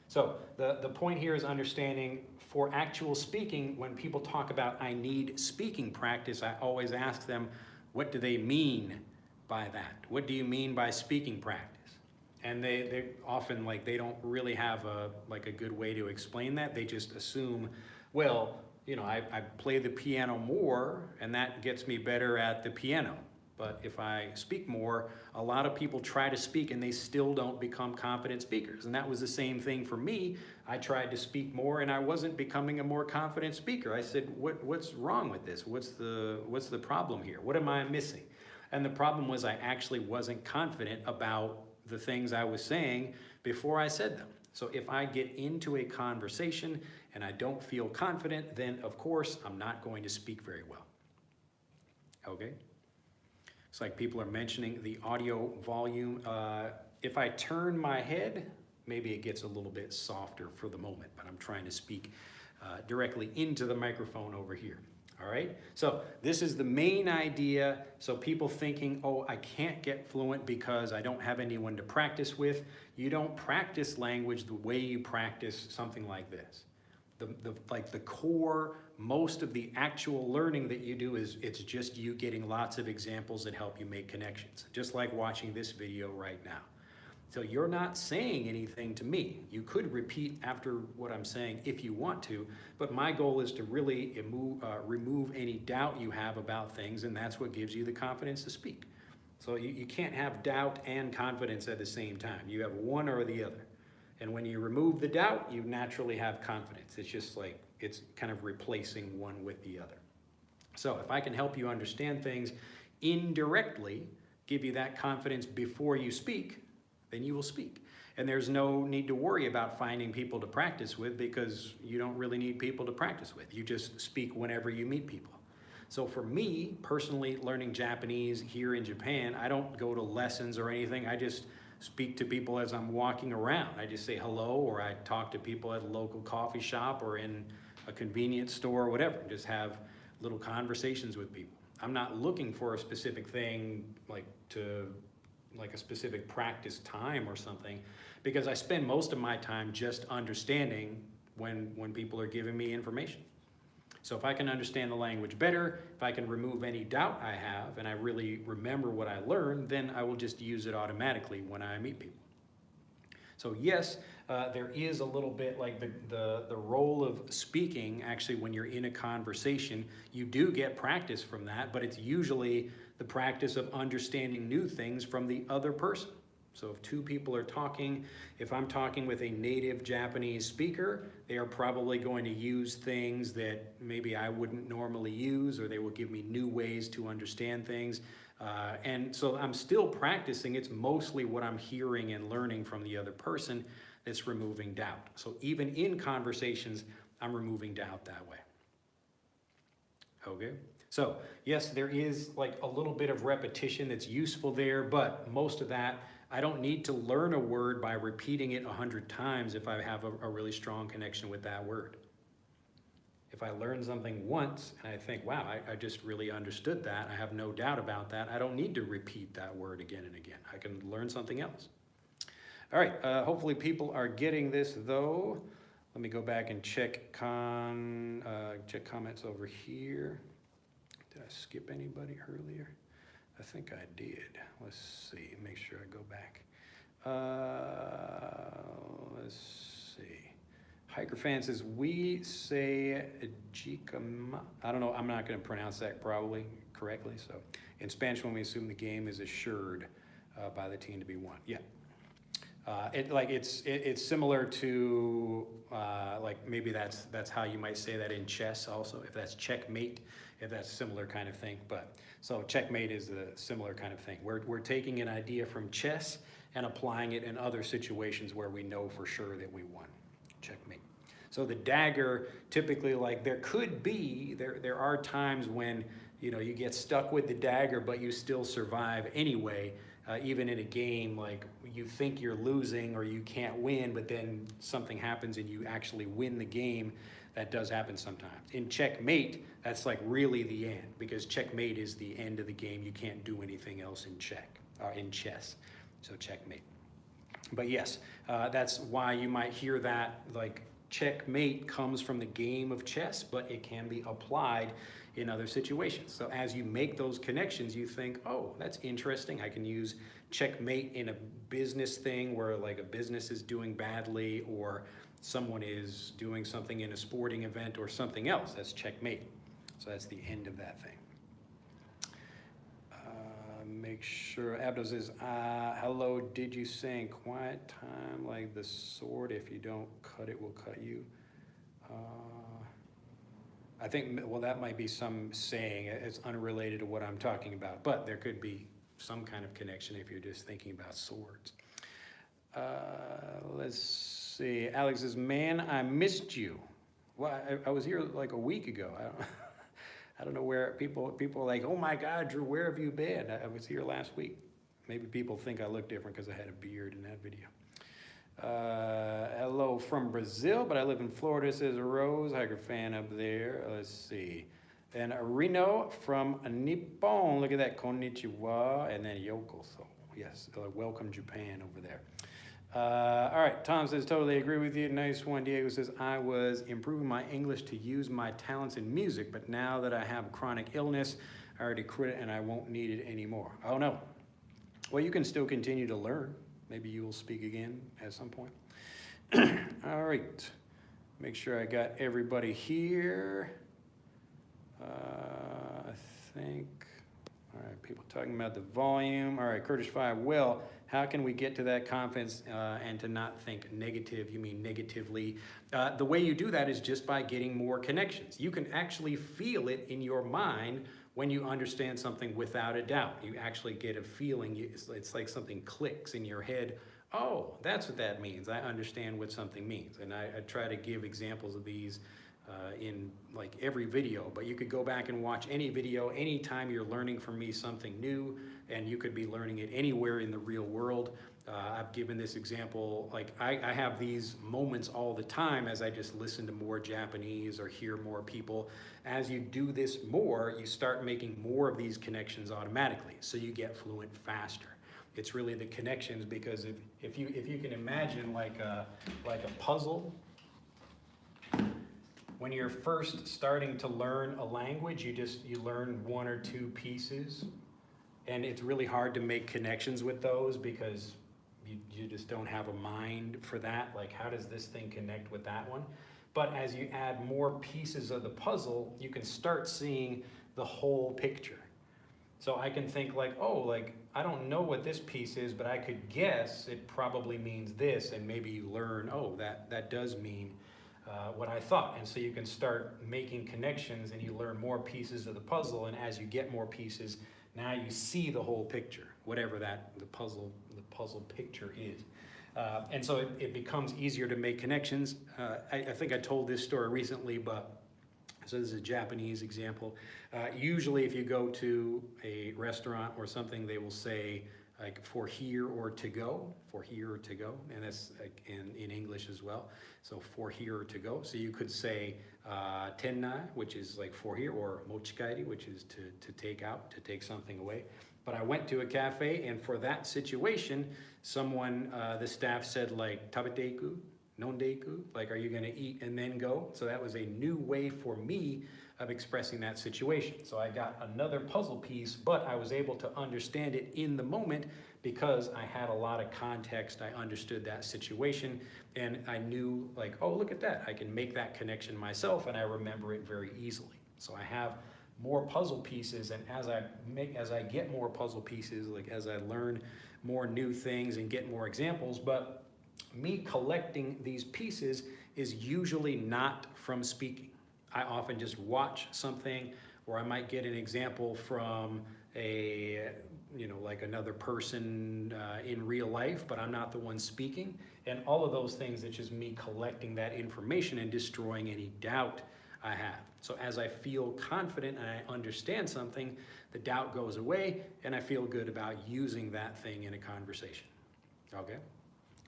So the point here is understanding for actual speaking, when people talk about I need speaking practice, I always ask them, what do they mean by that? What do you mean by speaking practice? And they often like they don't really have a good way to explain that. They just assume, well, you know, I play the piano more and that gets me better at the piano. But if I speak more, a lot of people try to speak and they still don't become confident speakers. And that was the same thing for me. I tried to speak more and I wasn't becoming a more confident speaker. I said, what's wrong with this? What's the problem here? What am I missing? And the problem was I actually wasn't confident about the things I was saying before I said them. So if I get into a conversation and I don't feel confident, then of course I'm not going to speak very well. Okay? It's like people are mentioning the audio volume. If I turn my head, maybe it gets a little bit softer for the moment, but I'm trying to speak directly into the microphone over here. All right, so this is the main idea. So people thinking, oh, I can't get fluent because I don't have anyone to practice with. You don't practice language the way you practice something like this. Like the core, most of the actual learning that you do is it's just you getting lots of examples that help you make connections, just like watching this video right now. So you're not saying anything to me. You could repeat after what I'm saying if you want to, but my goal is to really remove any doubt you have about things, and that's what gives you the confidence to speak. So you can't have doubt and confidence at the same time. You have one or the other. And when you remove the doubt, you naturally have confidence. It's just like, it's kind of replacing one with the other. So if I can help you understand things indirectly, give you that confidence before you speak, then you will speak. And there's no need to worry about finding people to practice with because you don't really need people to practice with. You just speak whenever you meet people. So for me, personally, learning Japanese here in Japan, I don't go to lessons or anything. I just speak to people as I'm walking around. I just say hello, or I talk to people at a local coffee shop or in a convenience store or whatever. Just have little conversations with people. I'm not looking for a specific thing like a specific practice time or something, because I spend most of my time just understanding when people are giving me information. So if I can understand the language better, if I can remove any doubt I have, and I really remember what I learned, then I will just use it automatically when I meet people. So yes, there is a little bit like the role of speaking. Actually, when you're in a conversation, you do get practice from that, but it's usually the practice of understanding new things from the other person. So if two people are talking, if I'm talking with a native Japanese speaker, they are probably going to use things that maybe I wouldn't normally use, or they will give me new ways to understand things. And so I'm still practicing. It's mostly what I'm hearing and learning from the other person that's removing doubt. So even in conversations, I'm removing doubt that way. Okay. So yes, there is like a little bit of repetition that's useful there, but most of that, I don't need to learn a word by repeating it 100 times if I have a really strong connection with that word. If I learn something once and I think, wow, I just really understood that, I have no doubt about that, I don't need to repeat that word again and again. I can learn something else. All right, hopefully people are getting this though. Let me go back and check comments over here. Did I skip anybody earlier? I think I did. Let's see, make sure I go back. Let's see. Hiker fan says, we say jicama. I don't know, I'm not gonna pronounce that probably correctly. So in Spanish, when we assume the game is assured by the team to be won. Yeah. It's similar to like maybe that's how you might say that in chess also, if that's checkmate, if that's similar kind of thing. But so checkmate is a similar kind of thing. We're taking an idea from chess and applying it in other situations where we know for sure that we won. Checkmate. So the dagger, typically, like there are times when you get stuck with the dagger, but you still survive anyway. Even in a game, like you think you're losing or you can't win, but then something happens and you actually win the game. That does happen sometimes. In checkmate, that's like really the end, because checkmate is the end of the game. You can't do anything else in chess. So checkmate. But yes, that's why you might hear that like checkmate comes from the game of chess, but it can be applied in other situations. So as you make those connections, you think, oh, that's interesting. I can use checkmate in a business thing where like a business is doing badly, or someone is doing something in a sporting event or something else. That's checkmate. So that's the end of that thing. Make sure, Abdo says, hello, did you say in quiet time like the sword, if you don't cut it will cut you? I think, well, that might be some saying. It's unrelated to what I'm talking about, but there could be some kind of connection if you're just thinking about swords. Let's see, Alex says, man, I missed you. Well, I was here like a week ago. I don't know where people are like, oh my God, Drew, where have you been? I was here last week. Maybe people think I look different because I had a beard in that video. Hello from Brazil, but I live in Florida, says Rose, hiker fan up there. Let's see. And Rino from Nippon, look at that, konnichiwa, and then yokoso. Yes, welcome Japan over there. All right, Tom says, totally agree with you. Nice one. Diego says, I was improving my English to use my talents in music, but now that I have chronic illness, I already quit it and I won't need it anymore. Oh no. Well, you can still continue to learn. Maybe you will speak again at some point. All right, make sure I got everybody here. I think, all right, people talking about the volume. All right, Curtis 5, well, how can we get to that confidence and to not think negative? You mean negatively? The way you do that is just by getting more connections. You can actually feel it in your mind when you understand something without a doubt. You actually get a feeling, it's like something clicks in your head. Oh, that's what that means. I understand what something means. And I try to give examples of these in like every video, but you could go back and watch any video anytime you're learning from me something new, and you could be learning it anywhere in the real world. I've given this example, like I have these moments all the time as I just listen to more Japanese or hear more people. As you do this more, you start making more of these connections automatically, so you get fluent faster. It's really the connections, because if you can imagine like a puzzle. When you're first starting to learn a language, you learn one or two pieces, and it's really hard to make connections with those because you just don't have a mind for that. Like, how does this thing connect with that one? But as you add more pieces of the puzzle, you can start seeing the whole picture. So I can think like, oh, like, I don't know what this piece is, but I could guess it probably means this, and maybe you learn, oh, that does mean what I thought. And so you can start making connections and you learn more pieces of the puzzle, and as you get more pieces, now you see the whole picture, whatever the puzzle picture is. And so it becomes easier to make connections. I think I told this story recently, but so this is a Japanese example. Usually if you go to a restaurant or something, they will say like for here or to go, and that's like in English as well. So for here or to go. So you could say tennai, which is like for here, or mochikaeri, which is to take out, to take something away. But I went to a cafe, and for that situation, someone, the staff said like tabeteiku, nondeiku, like are you gonna eat and then go? So that was a new way for me of expressing that situation. So I got another puzzle piece, but I was able to understand it in the moment because I had a lot of context. I understood that situation, and I knew like, oh, look at that. I can make that connection myself, and I remember it very easily. So I have more puzzle pieces, and as I get more puzzle pieces, like as I learn more new things and get more examples, but me collecting these pieces is usually not from speaking. I often just watch something, or I might get an example from like another person in real life, but I'm not the one speaking. And all of those things, it's just me collecting that information and destroying any doubt I have. So as I feel confident and I understand something, the doubt goes away, and I feel good about using that thing in a conversation. Okay?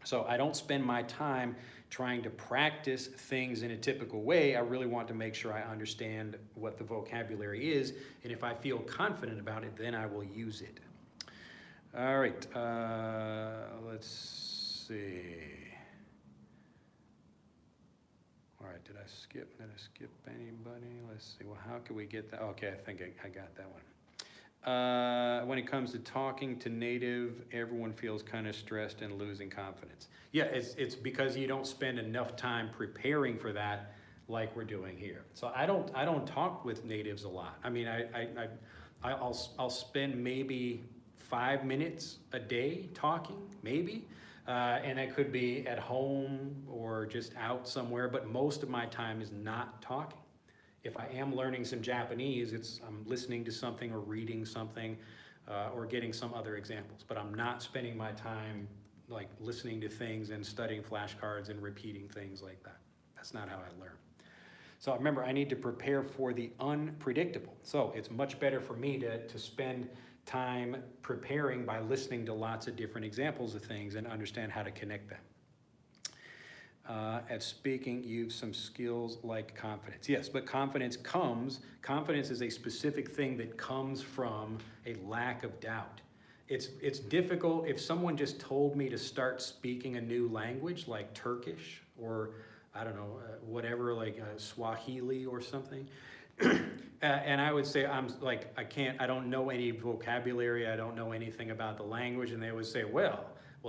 So I don't spend my time trying to practice things in a typical way. I really want to make sure I understand what the vocabulary is, and if I feel confident about it, then I will use it. All right, let's see. All right, did I skip anybody? Let's see, well, how can we get that? Okay, I think I got that one. When it comes to talking to native, everyone feels kind of stressed and losing confidence. Yeah, it's because you don't spend enough time preparing for that, like we're doing here. So I don't talk with natives a lot. I mean, I'll spend maybe 5 minutes a day talking, maybe, and it could be at home or just out somewhere. But most of my time is not talking. If I am learning some Japanese, I'm listening to something or reading something or getting some other examples, but I'm not spending my time like listening to things and studying flashcards and repeating things like that. That's not how I learn. So remember, I need to prepare for the unpredictable. So it's much better for me to spend time preparing by listening to lots of different examples of things and understand how to connect them. at speaking, use some skills like confidence. Yes, but confidence is a specific thing that comes from a lack of doubt. It's difficult if someone just told me to start speaking a new language like Turkish or I don't know, whatever, like Swahili or something. And I would say, I don't know any vocabulary, I don't know anything about the language. And they would say, well,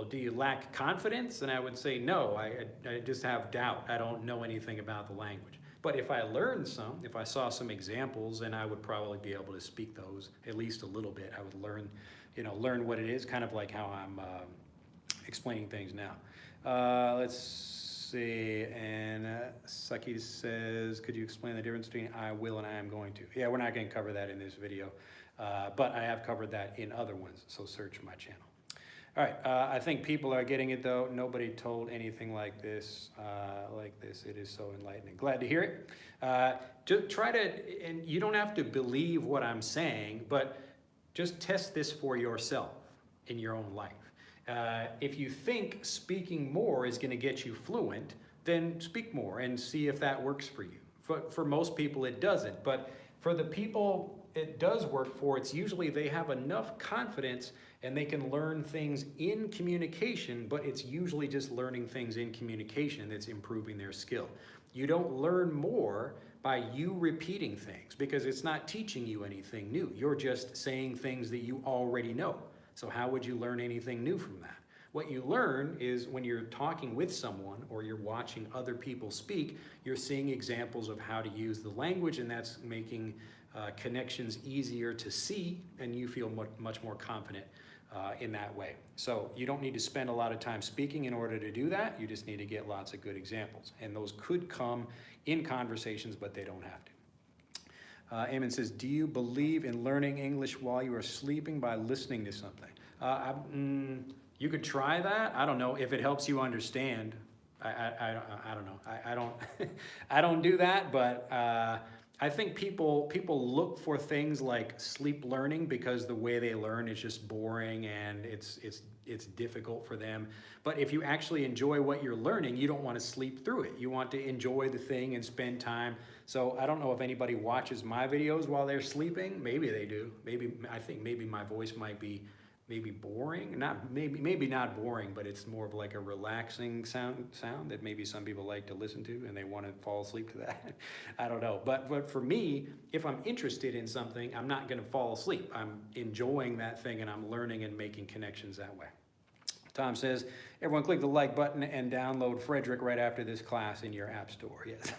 do you lack confidence? And I would say, no, I just have doubt. I don't know anything about the language. But if I learned some, if I saw some examples, then I would probably be able to speak those at least a little bit. I would learn what it is, kind of like how I'm explaining things now. Let's see, and Saki says, could you explain the difference between I will and I am going to? Yeah, we're not going to cover that in this video, but I have covered that in other ones, so search my channel. All right, I think people are getting it though. Nobody told anything like this. It is so enlightening. Glad to hear it. Just try to, and you don't have to believe what I'm saying, but just test this for yourself in your own life. If you think speaking more is going to get you fluent, then speak more and see if that works for you. For most people, it doesn't. But for the people it does work for, it's usually they have enough confidence and they can learn things in communication, but it's usually just learning things in communication that's improving their skill. You don't learn more by you repeating things because it's not teaching you anything new. You're just saying things that you already know. So how would you learn anything new from that? What you learn is when you're talking with someone or you're watching other people speak, you're seeing examples of how to use the language, and that's making connections easier to see, and you feel much more confident in that way. So you don't need to spend a lot of time speaking in order to do that. You just need to get lots of good examples. And those could come in conversations, but they don't have to. Eamon says, do you believe in learning English while you are sleeping by listening to something? You could try that. I don't know if it helps you understand. I don't know. I don't I don't do that, but I think people look for things like sleep learning because the way they learn is just boring and it's difficult for them. But if you actually enjoy what you're learning, you don't want to sleep through it. You want to enjoy the thing and spend time. So I don't know if anybody watches my videos while they're sleeping. Maybe they do. I think maybe my voice might be boring, maybe not boring, but it's more of like a relaxing sound that maybe some people like to listen to and they want to fall asleep to that. I don't know, but for me, if I'm interested in something, I'm not going to fall asleep. I'm enjoying that thing and I'm learning and making connections that way. Tom says, everyone click the like button and download Frederick right after this class in your app store. Yes.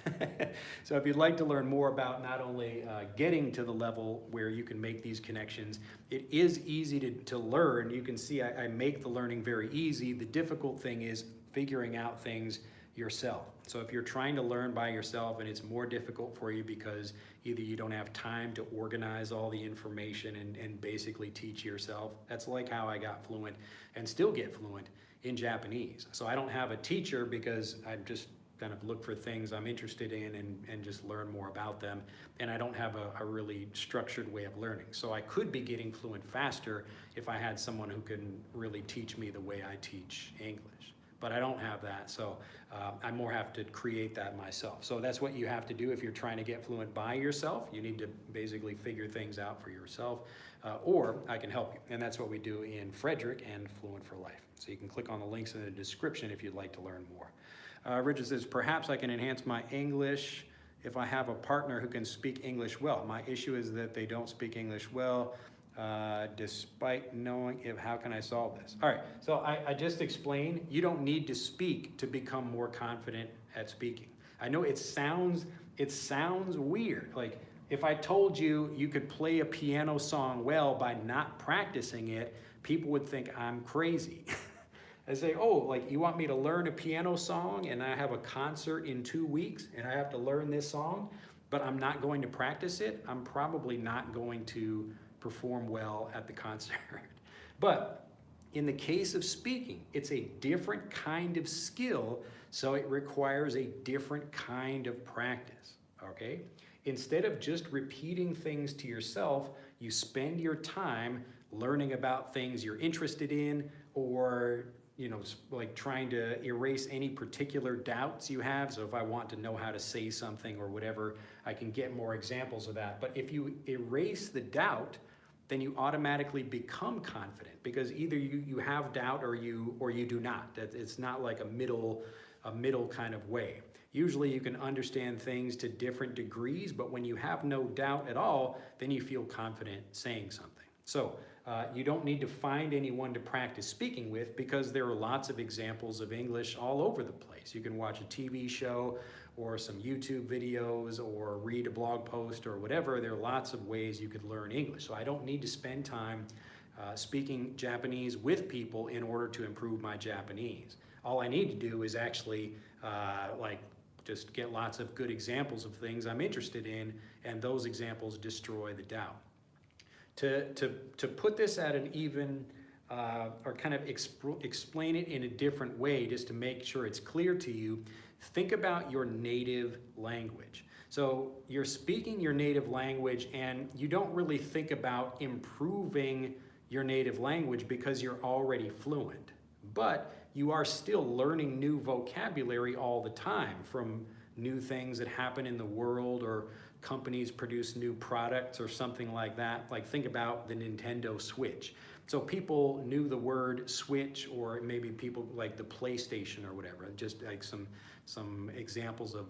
So if you'd like to learn more about not only getting to the level where you can make these connections, it is easy to learn. You can see I make the learning very easy. The difficult thing is figuring out things yourself. So if you're trying to learn by yourself and it's more difficult for you because either you don't have time to organize all the information and basically teach yourself, that's like how I got fluent and still get fluent in Japanese. So I don't have a teacher because I just kind of look for things I'm interested in and just learn more about them. And I don't have a really structured way of learning. So I could be getting fluent faster if I had someone who can really teach me the way I teach English. But I don't have that, so I more have to create that myself. So that's what you have to do if you're trying to get fluent by yourself. You need to basically figure things out for yourself, or I can help you. And that's what we do in Frederick and Fluent for Life. So you can click on the links in the description if you'd like to learn more. Richard says, perhaps I can enhance my English if I have a partner who can speak English well. My issue is that they don't speak English well. Despite knowing how can I solve this? All right, so I just explained, you don't need to speak to become more confident at speaking. I know it sounds weird. Like if I told you you could play a piano song well by not practicing it, people would think I'm crazy. I say, oh, like you want me to learn a piano song and I have a concert in 2 weeks and I have to learn this song, but I'm not going to practice it? I'm probably not going to perform well at the concert. But in the case of speaking, it's a different kind of skill, so it requires a different kind of practice, okay? Instead of just repeating things to yourself, you spend your time learning about things you're interested in or like trying to erase any particular doubts you have. So if I want to know how to say something or whatever, I can get more examples of that. But if you erase the doubt, then you automatically become confident, because either you have doubt or you do not. It's not like a middle kind of way. Usually you can understand things to different degrees, but when you have no doubt at all, then you feel confident saying something. So you don't need to find anyone to practice speaking with, because there are lots of examples of English all over the place. You can watch a TV show or some YouTube videos or read a blog post or whatever. There are lots of ways you could learn English. So I don't need to spend time speaking Japanese with people in order to improve my Japanese. All I need to do is actually just get lots of good examples of things I'm interested in, and those examples destroy the doubt. To put this at an even, or kind of explain it in a different way, just to make sure it's clear to you, think about your native language. So you're speaking your native language, and you don't really think about improving your native language because you're already fluent. But you are still learning new vocabulary all the time, from new things that happen in the world, or companies produce new products or something like that. Like, think about the Nintendo Switch. So people knew the word switch, or maybe people like the PlayStation or whatever, just like some examples of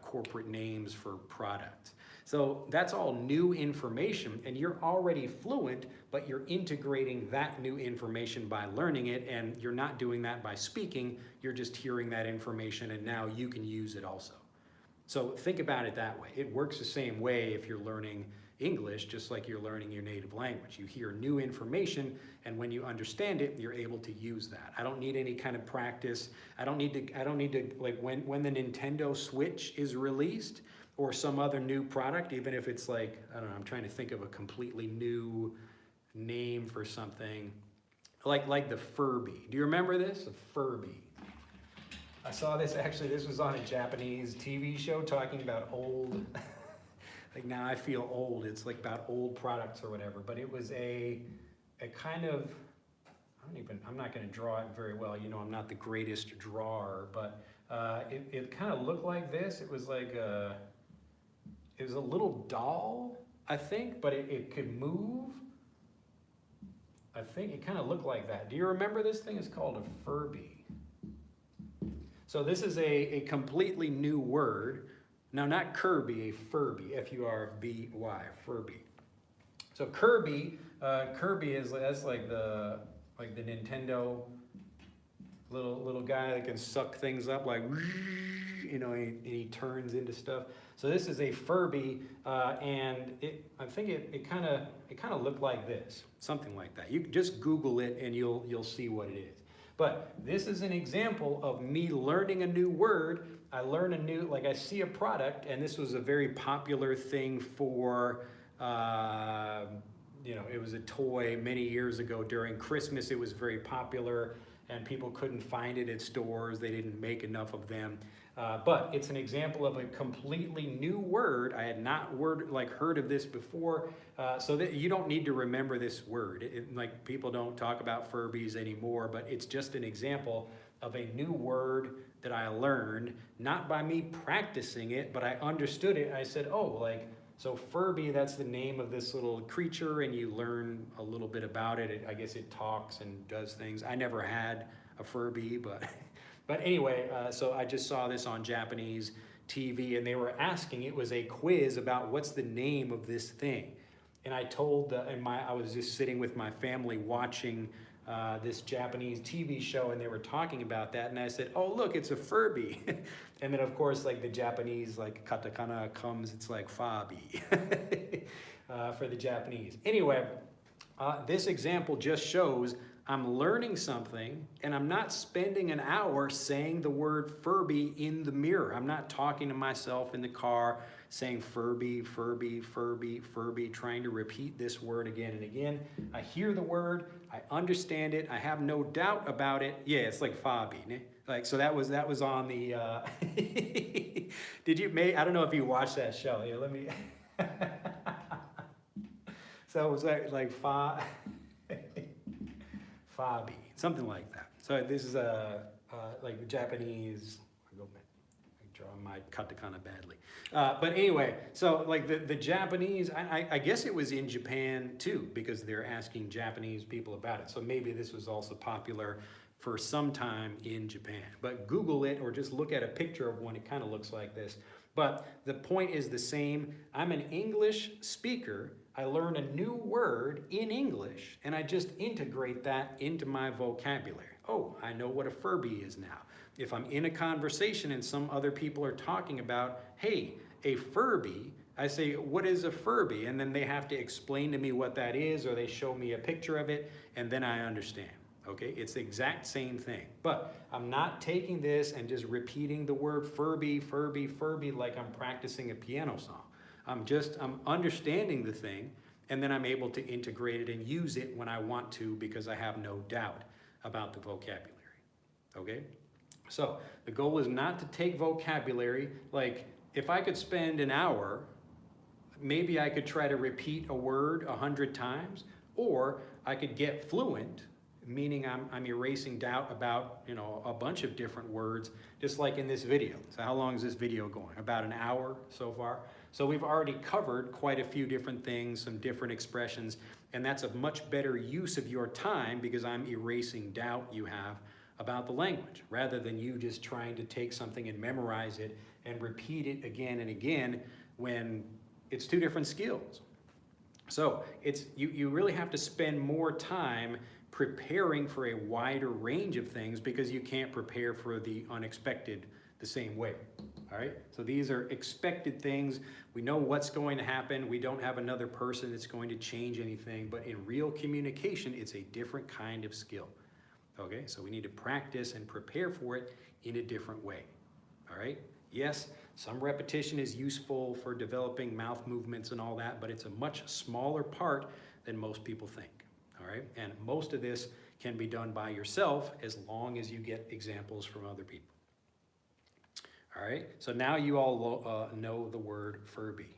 corporate names for products. So that's all new information, and you're already fluent, but you're integrating that new information by learning it, and you're not doing that by speaking. You're just hearing that information, and now you can use it also. So think about it that way. It works the same way if you're learning English, just like you're learning your native language. You hear new information, and when you understand it, you're able to use that. I don't need any kind of practice. I don't need to like when the Nintendo Switch is released, or some other new product, even if it's like, I don't know, I'm trying to think of a completely new name for something, like the Furby. Do you remember this? A Furby. I saw this, actually, this was on a Japanese TV show talking about old, like, now I feel old. It's like about old products or whatever, but it was a kind of, I'm not gonna draw it very well. You know, I'm not the greatest drawer, but it kind of looked like this. It was like it was a little doll, I think, but it could move. I think it kind of looked like that. Do you remember this thing? It's called a Furby. So this is a completely new word. Now, not Kirby, a Furby, F-U-R-B-Y, Furby. So Kirby is, that's like the Nintendo little guy that can suck things up, like, you know, and he turns into stuff. So this is a Furby, and I think it kind of looked like this, something like that. You can just Google it and you'll see what it is. But this is an example of me learning a new word. I learn I see a product, and this was a very popular thing for, you know, it was a toy many years ago during Christmas. It was very popular, and people couldn't find it at stores. They didn't make enough of them. But it's an example of a completely new word. I had not heard of this before, so that you don't need to remember this word. Like, people don't talk about Furbies anymore, but it's just an example of a new word that I learned, not by me practicing it, but I understood it. I said, oh, like, so Furby, that's the name of this little creature, and you learn a little bit about it. I guess it talks and does things. I never had a Furby, but anyway, so I just saw this on Japanese TV, and they were asking, it was a quiz about what's the name of this thing. And I told, I was just sitting with my family watching this Japanese TV show, and they were talking about that, and I said, oh, look, it's a Furby. And then, of course, like the Japanese, like katakana comes, it's like Fabi for the Japanese. Anyway, this example just shows I'm learning something, and I'm not spending an hour saying the word Furby in the mirror. I'm not talking to myself in the car saying Furby, Furby, Furby, Furby, trying to repeat this word again and again. I hear the word, I understand it, I have no doubt about it. Yeah, it's like Fabi. Like, so that was on the, I don't know if you watched that show. Here, let me, so it was like Fabi, something like that. So this is like Japanese. I go back. I draw my katakana badly. But anyway, so like the Japanese, I guess it was in Japan too, because they're asking Japanese people about it. So maybe this was also popular for some time in Japan. But Google it or just look at a picture of one. It kind of looks like this. But the point is the same. I'm an English speaker. I learn a new word in English and I just integrate that into my vocabulary. Oh, I know what a Furby is now. If I'm in a conversation and some other people are talking about, hey, a Furby, I say, what is a Furby? And then they have to explain to me what that is, or they show me a picture of it, and then I understand. Okay, it's the exact same thing. But I'm not taking this and just repeating the word Furby, Furby, Furby like I'm practicing a piano song. I'm understanding the thing, and then I'm able to integrate it and use it when I want to because I have no doubt about the vocabulary. Okay? So the goal is not to take vocabulary. Like if I could spend an hour, maybe I could try to repeat a word 100 times, or I could get fluent, meaning I'm erasing doubt about, you know, a bunch of different words, just like in this video. So how long is this video going? About an hour so far. So we've already covered quite a few different things, some different expressions, and that's a much better use of your time because I'm erasing doubt you have about the language, rather than you just trying to take something and memorize it and repeat it again and again when it's two different skills. So you really have to spend more time preparing for a wider range of things because you can't prepare for the unexpected the same way. All right, so these are expected things. We know what's going to happen. We don't have another person that's going to change anything, but in real communication, it's a different kind of skill. Okay, so we need to practice and prepare for it in a different way. All right, yes, some repetition is useful for developing mouth movements and all that, but it's a much smaller part than most people think. All right, and most of this can be done by yourself as long as you get examples from other people. All right, so now you all know the word Furby.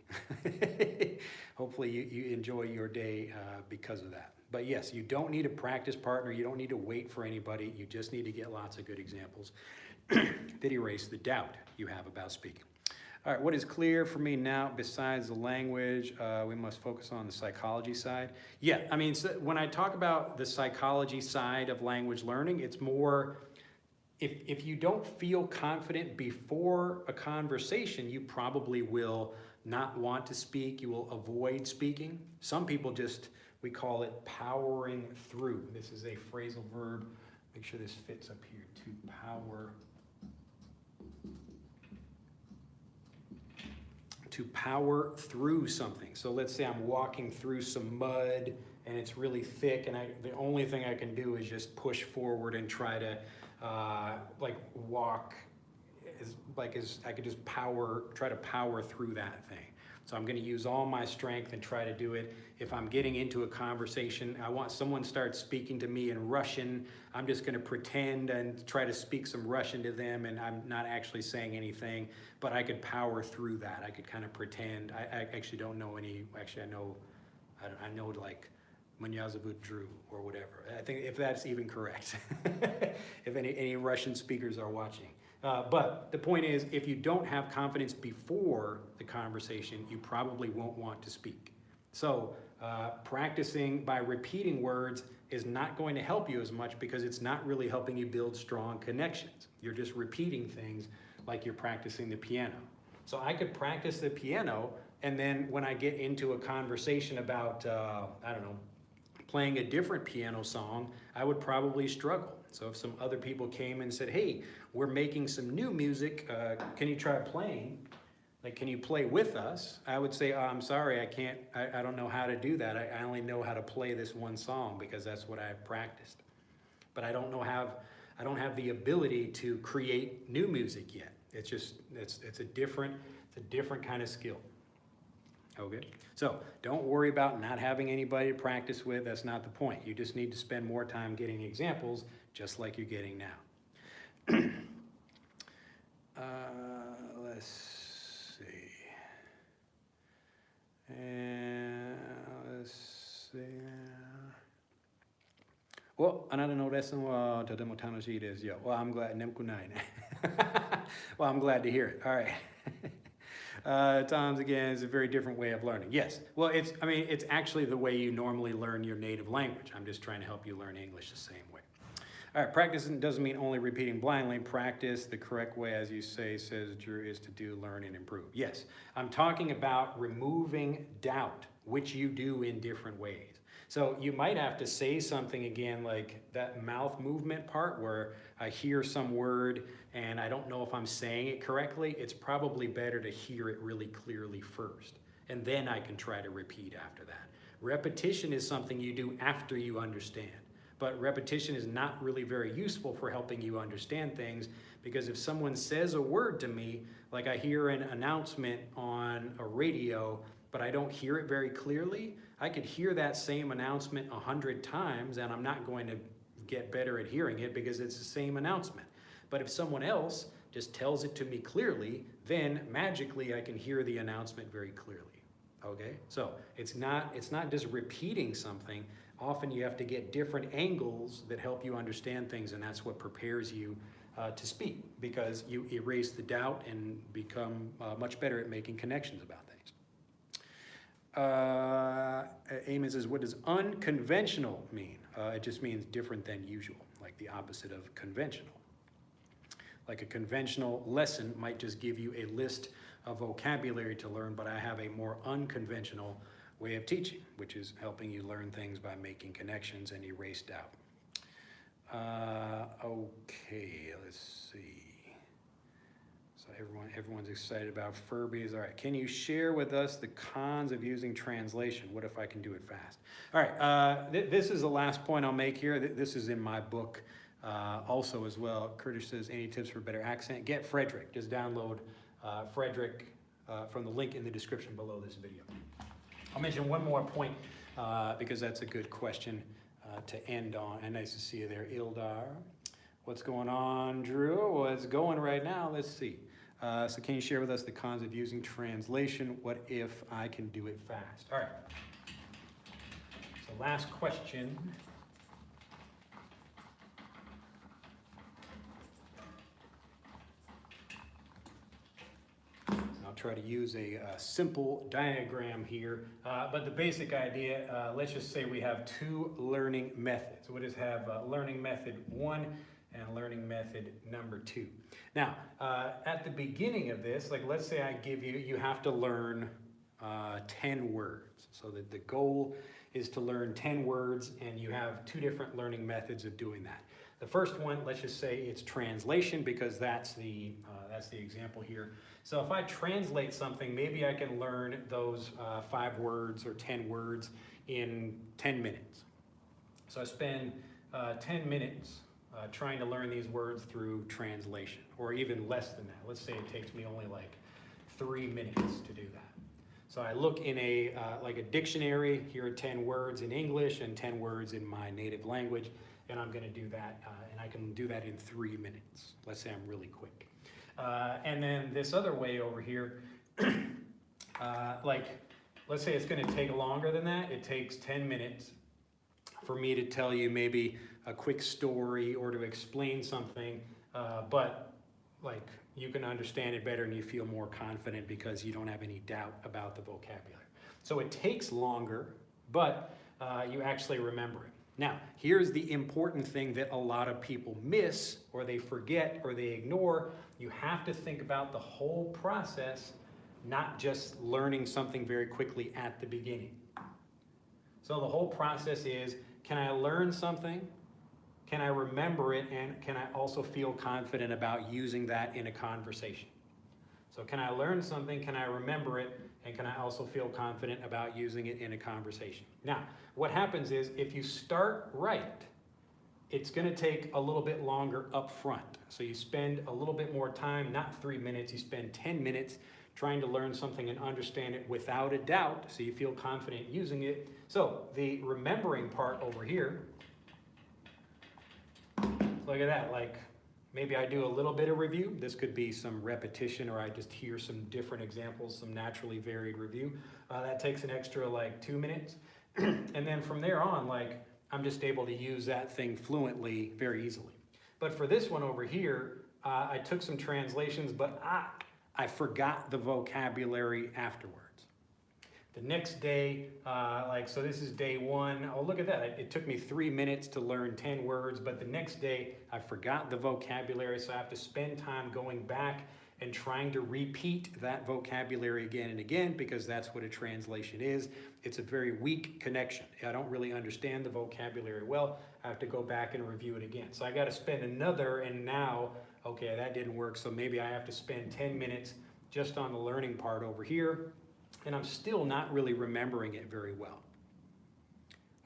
Hopefully you enjoy your day because of that. But yes, you don't need a practice partner. You don't need to wait for anybody. You just need to get lots of good examples that erase the doubt you have about speaking. All right, what is clear for me now besides the language? We must focus on the psychology side. Yeah, I mean, so when I talk about the psychology side of language learning, it's more, if you don't feel confident before a conversation, you probably will not want to speak. You will avoid speaking. Some people just, we call it powering through. This is a phrasal verb. Make sure this fits up here. To power through something. So let's say I'm walking through some mud and it's really thick, and the only thing I can do is just push forward and try to like walk as I could just try to power through that thing. So I'm going to use all my strength and try to do it. If I'm getting into a conversation, I want someone to start speaking to me in Russian, I'm just going to pretend and try to speak some Russian to them, and I'm not actually saying anything, but I could power through that. I could kind of pretend. I actually don't know any, actually I know like Меня зовут Drew or whatever. I think if that's even correct, if any Russian speakers are watching. But the point is, if you don't have confidence before the conversation, you probably won't want to speak. So practicing by repeating words is not going to help you as much because it's not really helping you build strong connections. You're just repeating things like you're practicing the piano. So I could practice the piano, and then when I get into a conversation about, I don't know, playing a different piano song, I would probably struggle. So if some other people came and said, hey, we're making some new music, can you try playing? Like, can you play with us? I would say, oh, I'm sorry, I can't, I don't know how to do that. I only know how to play this one song because that's what I've practiced. But I don't have the ability to create new music yet. It's just, it's a different kind of skill. Okay, so don't worry about not having anybody to practice with. That's not the point. You just need to spend more time getting examples, just like you're getting now. Let's see. Let's see. お、あなたのレッスンはとても楽しいですよ。Well, I'm glad. 眠くないね。Well, I'm glad to hear it. All right. Tom's again is a very different way of learning. Yes. Well, it's actually the way you normally learn your native language. I'm just trying to help you learn English the same way. All right, practice doesn't mean only repeating blindly. Practice the correct way, as you say, says Drew, is to do, learn, and improve. Yes, I'm talking about removing doubt, which you do in different ways. So you might have to say something again, like that mouth movement part where I hear some word and I don't know if I'm saying it correctly. It's probably better to hear it really clearly first, and then I can try to repeat after that. Repetition is something you do after you understand. But repetition is not really very useful for helping you understand things, because if someone says a word to me, like I hear an announcement on a radio, but I don't hear it very clearly, I could hear that same announcement 100 times and I'm not going to get better at hearing it because it's the same announcement. But if someone else just tells it to me clearly, then magically I can hear the announcement very clearly. Okay, so it's not just repeating something. Often you have to get different angles that help you understand things, and that's what prepares you to speak, because you erase the doubt and become much better at making connections about things. Eamon says, what does unconventional mean? It just means different than usual, like the opposite of conventional. Like a conventional lesson might just give you a list of vocabulary to learn, but I have a more unconventional way of teaching, which is helping you learn things by making connections and erase doubt. Okay, let's see. So everyone's excited about Furbies. All right, can you share with us the cons of using translation? What if I can do it fast? All right, this is the last point I'll make here. This is in my book also as well. Curtis says, any tips for better accent? Get Frederick. Just download Frederick from the link in the description below this video. I'll mention one more point because that's a good question to end on. And nice to see you there, Ildar. What's going on, Drew? Well, it's going right now. Let's see. So can you share with us the cons of using translation? What if I can do it fast? All right. So last question. Try to use a simple diagram here, but the basic idea, let's just say we have two learning methods. We'll just have learning method 1 and learning method number 2. Now, at the beginning of this, like let's say I give you have to learn 10 words. So that the goal is to learn 10 words, and you have two different learning methods of doing that. The first one, let's just say it's translation, because that's the example here. So if I translate something, maybe I can learn those 5 words or 10 words in 10 minutes. So I spend 10 minutes trying to learn these words through translation, or even less than that. Let's say it takes me only like 3 minutes to do that. So I look in like a dictionary, here are 10 words in English and 10 words in my native language, and I'm gonna do that, and I can do that in 3 minutes. Let's say I'm really quick. And then this other way over here, like, let's say it's gonna take longer than that. It takes 10 minutes for me to tell you maybe a quick story or to explain something, but like you can understand it better and you feel more confident because you don't have any doubt about the vocabulary. So it takes longer, but you actually remember it. Now, here's the important thing that a lot of people miss, or they forget, or they ignore. You have to think about the whole process, not just learning something very quickly at the beginning. So the whole process is, can I learn something? Can I remember it? And can I also feel confident about using that in a conversation? So can I learn something? Can I remember it? And can I also feel confident about using it in a conversation? Now, what happens is if you start right, it's going to take a little bit longer up front. So you spend a little bit more time, not 3 minutes, you spend 10 minutes trying to learn something and understand it without a doubt, so you feel confident using it. So the remembering part over here, look at that, like maybe I do a little bit of review. This could be some repetition, or I just hear some different examples, some naturally varied review. That takes an extra like 2 minutes. And then from there on, like I'm just able to use that thing fluently very easily. But for this one over here, I took some translations, but I forgot the vocabulary afterwards. The next day, so this is day one. Oh, look at that. It took me 3 minutes to learn 10 words, but the next day I forgot the vocabulary, so I have to spend time going back and trying to repeat that vocabulary again and again, because that's what a translation is. It's a very weak connection. I don't really understand the vocabulary well. I have to go back and review it again. So I got to spend another, and now, okay, that didn't work, so maybe I have to spend 10 minutes just on the learning part over here, and I'm still not really remembering it very well.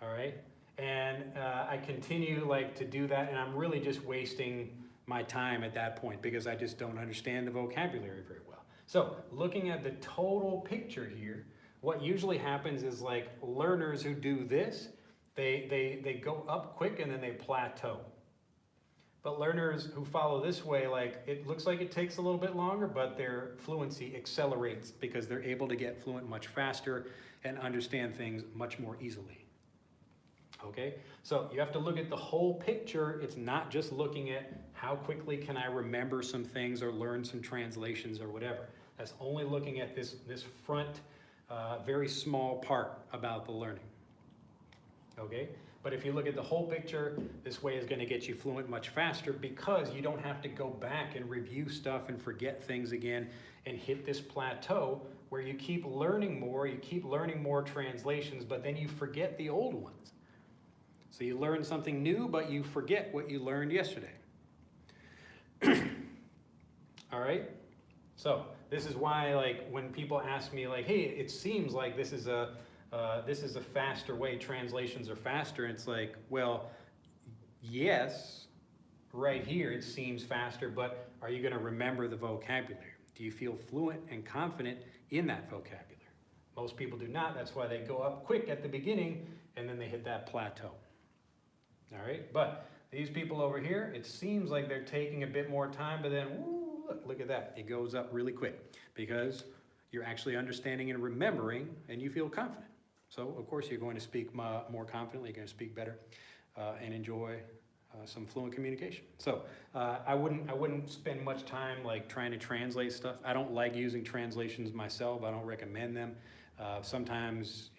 All right, and I continue to do that, and I'm really just wasting my time at that point because I just don't understand the vocabulary very well. So looking at the total picture here, what usually happens is learners who do this, they go up quick and then they plateau. But learners who follow this way, it looks like it takes a little bit longer, but their fluency accelerates because they're able to get fluent much faster and understand things much more easily. Okay, so you have to look at the whole picture. It's not just looking at how quickly can I remember some things or learn some translations or whatever. That's only looking at this front, very small part about the learning. Okay, but if you look at the whole picture, this way is going to get you fluent much faster because you don't have to go back and review stuff and forget things again and hit this plateau where you keep learning more translations, but then you forget the old ones. So you learn something new, but you forget what you learned yesterday. All right? So this is why, when people ask me, hey, it seems like this is a faster way, translations are faster. It's well, yes, right here it seems faster, but are you going to remember the vocabulary? Do you feel fluent and confident in that vocabulary? Most people do not. That's why they go up quick at the beginning, and then they hit that plateau. All right, but these people over here, it seems like they're taking a bit more time, but then, woo, look at that. It goes up really quick because you're actually understanding and remembering, and you feel confident. So, of course, you're going to speak more confidently, you're going to speak better, and enjoy some fluent communication. So, I wouldn't spend much time trying to translate stuff. I don't like using translations myself. I don't recommend them. Sometimes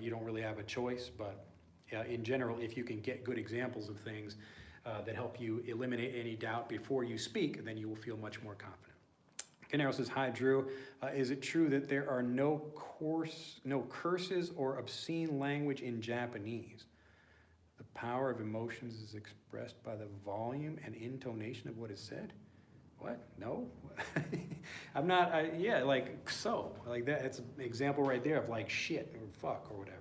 you don't really have a choice, but in general, if you can get good examples of things that help you eliminate any doubt before you speak, then you will feel much more confident. Canaro says, hi, Drew. Is it true that there are no curses or obscene language in Japanese? The power of emotions is expressed by the volume and intonation of what is said? What? No? I'm not, so. That, it's an example right there of shit or fuck or whatever.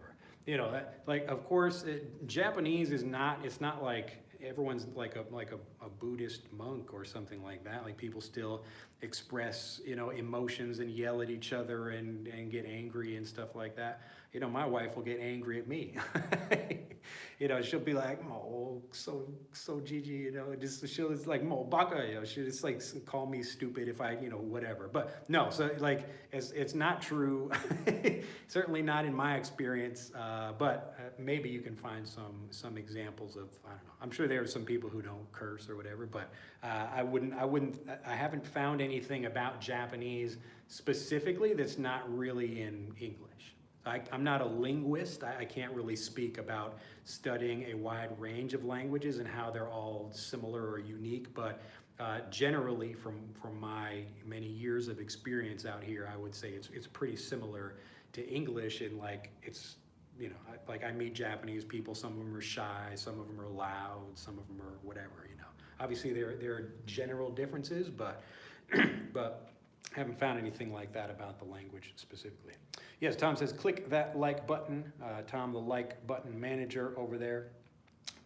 You know, of course, Japanese is not, it's not like everyone's like a Buddhist monk or something like that. People still express, emotions and yell at each other and get angry and stuff like that. My wife will get angry at me. She'll be like, "Mo, so Gigi," she'll just "Mo baka," she'll just call me stupid if I, whatever. But no, so it's not true. Certainly not in my experience. But maybe you can find some examples of, I don't know. I'm sure there are some people who don't curse or whatever, but I haven't found anything about Japanese specifically that's not really in English. I'm not a linguist. I can't really speak about studying a wide range of languages and how they're all similar or unique, but generally from my many years of experience out here, I would say it's pretty similar to English in it's, I meet Japanese people, some of them are shy, some of them are loud, some of them are whatever, Obviously there are general differences, but haven't found anything like that about the language specifically. Yes, Tom says, click that like button. Tom, the like button manager over there.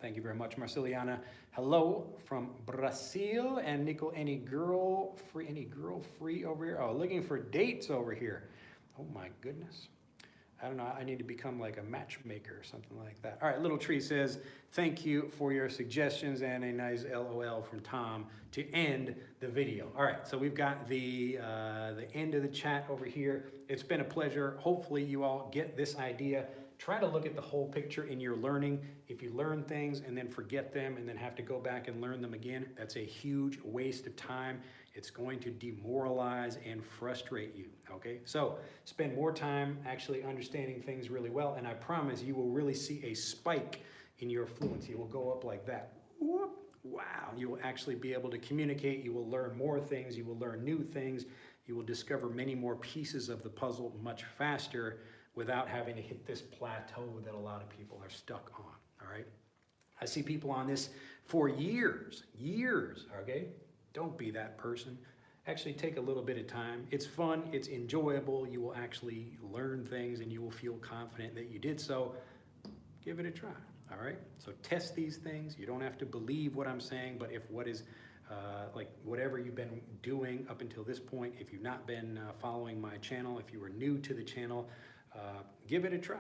Thank you very much, Marceliana. Hello from Brazil. And Nico, any girl free over here? Oh, looking for dates over here. Oh my goodness. I don't know, I need to become like a matchmaker or something like that. All right, Little Tree says, thank you for your suggestions and a nice LOL from Tom to end the video. All right, so we've got the end of the chat over here. It's been a pleasure. Hopefully you all get this idea. try to look at the whole picture in your learning. If you learn things and then forget them and then have to go back and learn them again, that's a huge waste of time. It's going to demoralize and frustrate you, okay? So spend more time actually understanding things really well, and I promise you will really see a spike in your fluency. It will go up like that. Whoop. Wow, you will actually be able to communicate. You will learn more things. You will learn new things. You will discover many more pieces of the puzzle much faster without having to hit this plateau that a lot of people are stuck on, all right? I see people on this for years, okay? Don't be that person. Actually take a little bit of time. It's fun, it's enjoyable. You will actually learn things and you will feel confident that you did so. Give it a try, all right? So test these things. You don't have to believe what I'm saying, but if what is like whatever you've been doing up until this point, if you've not been following my channel, if you are new to the channel, give it a try.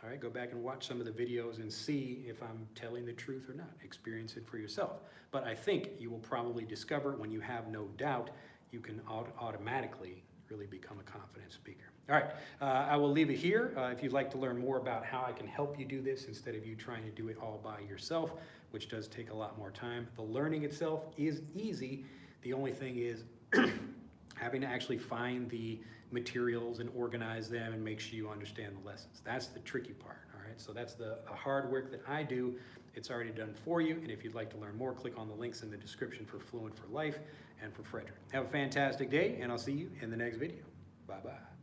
All right, go back and watch some of the videos and see if I'm telling the truth or not. Experience it for yourself. But I think you will probably discover when you have no doubt, you can automatically really become a confident speaker. All right, I will leave it here. If you'd like to learn more about how I can help you do this instead of you trying to do it all by yourself, which does take a lot more time. The learning itself is easy. The only thing is having to actually find the materials and organize them and make sure you understand the lessons. That's the tricky part, all right? So that's the hard work that I do. It's already done for you, and if you'd like to learn more, click on the links in the description for Fluent for Life and for Frederick. Have a fantastic day, and I'll see you in the next video. Bye-bye.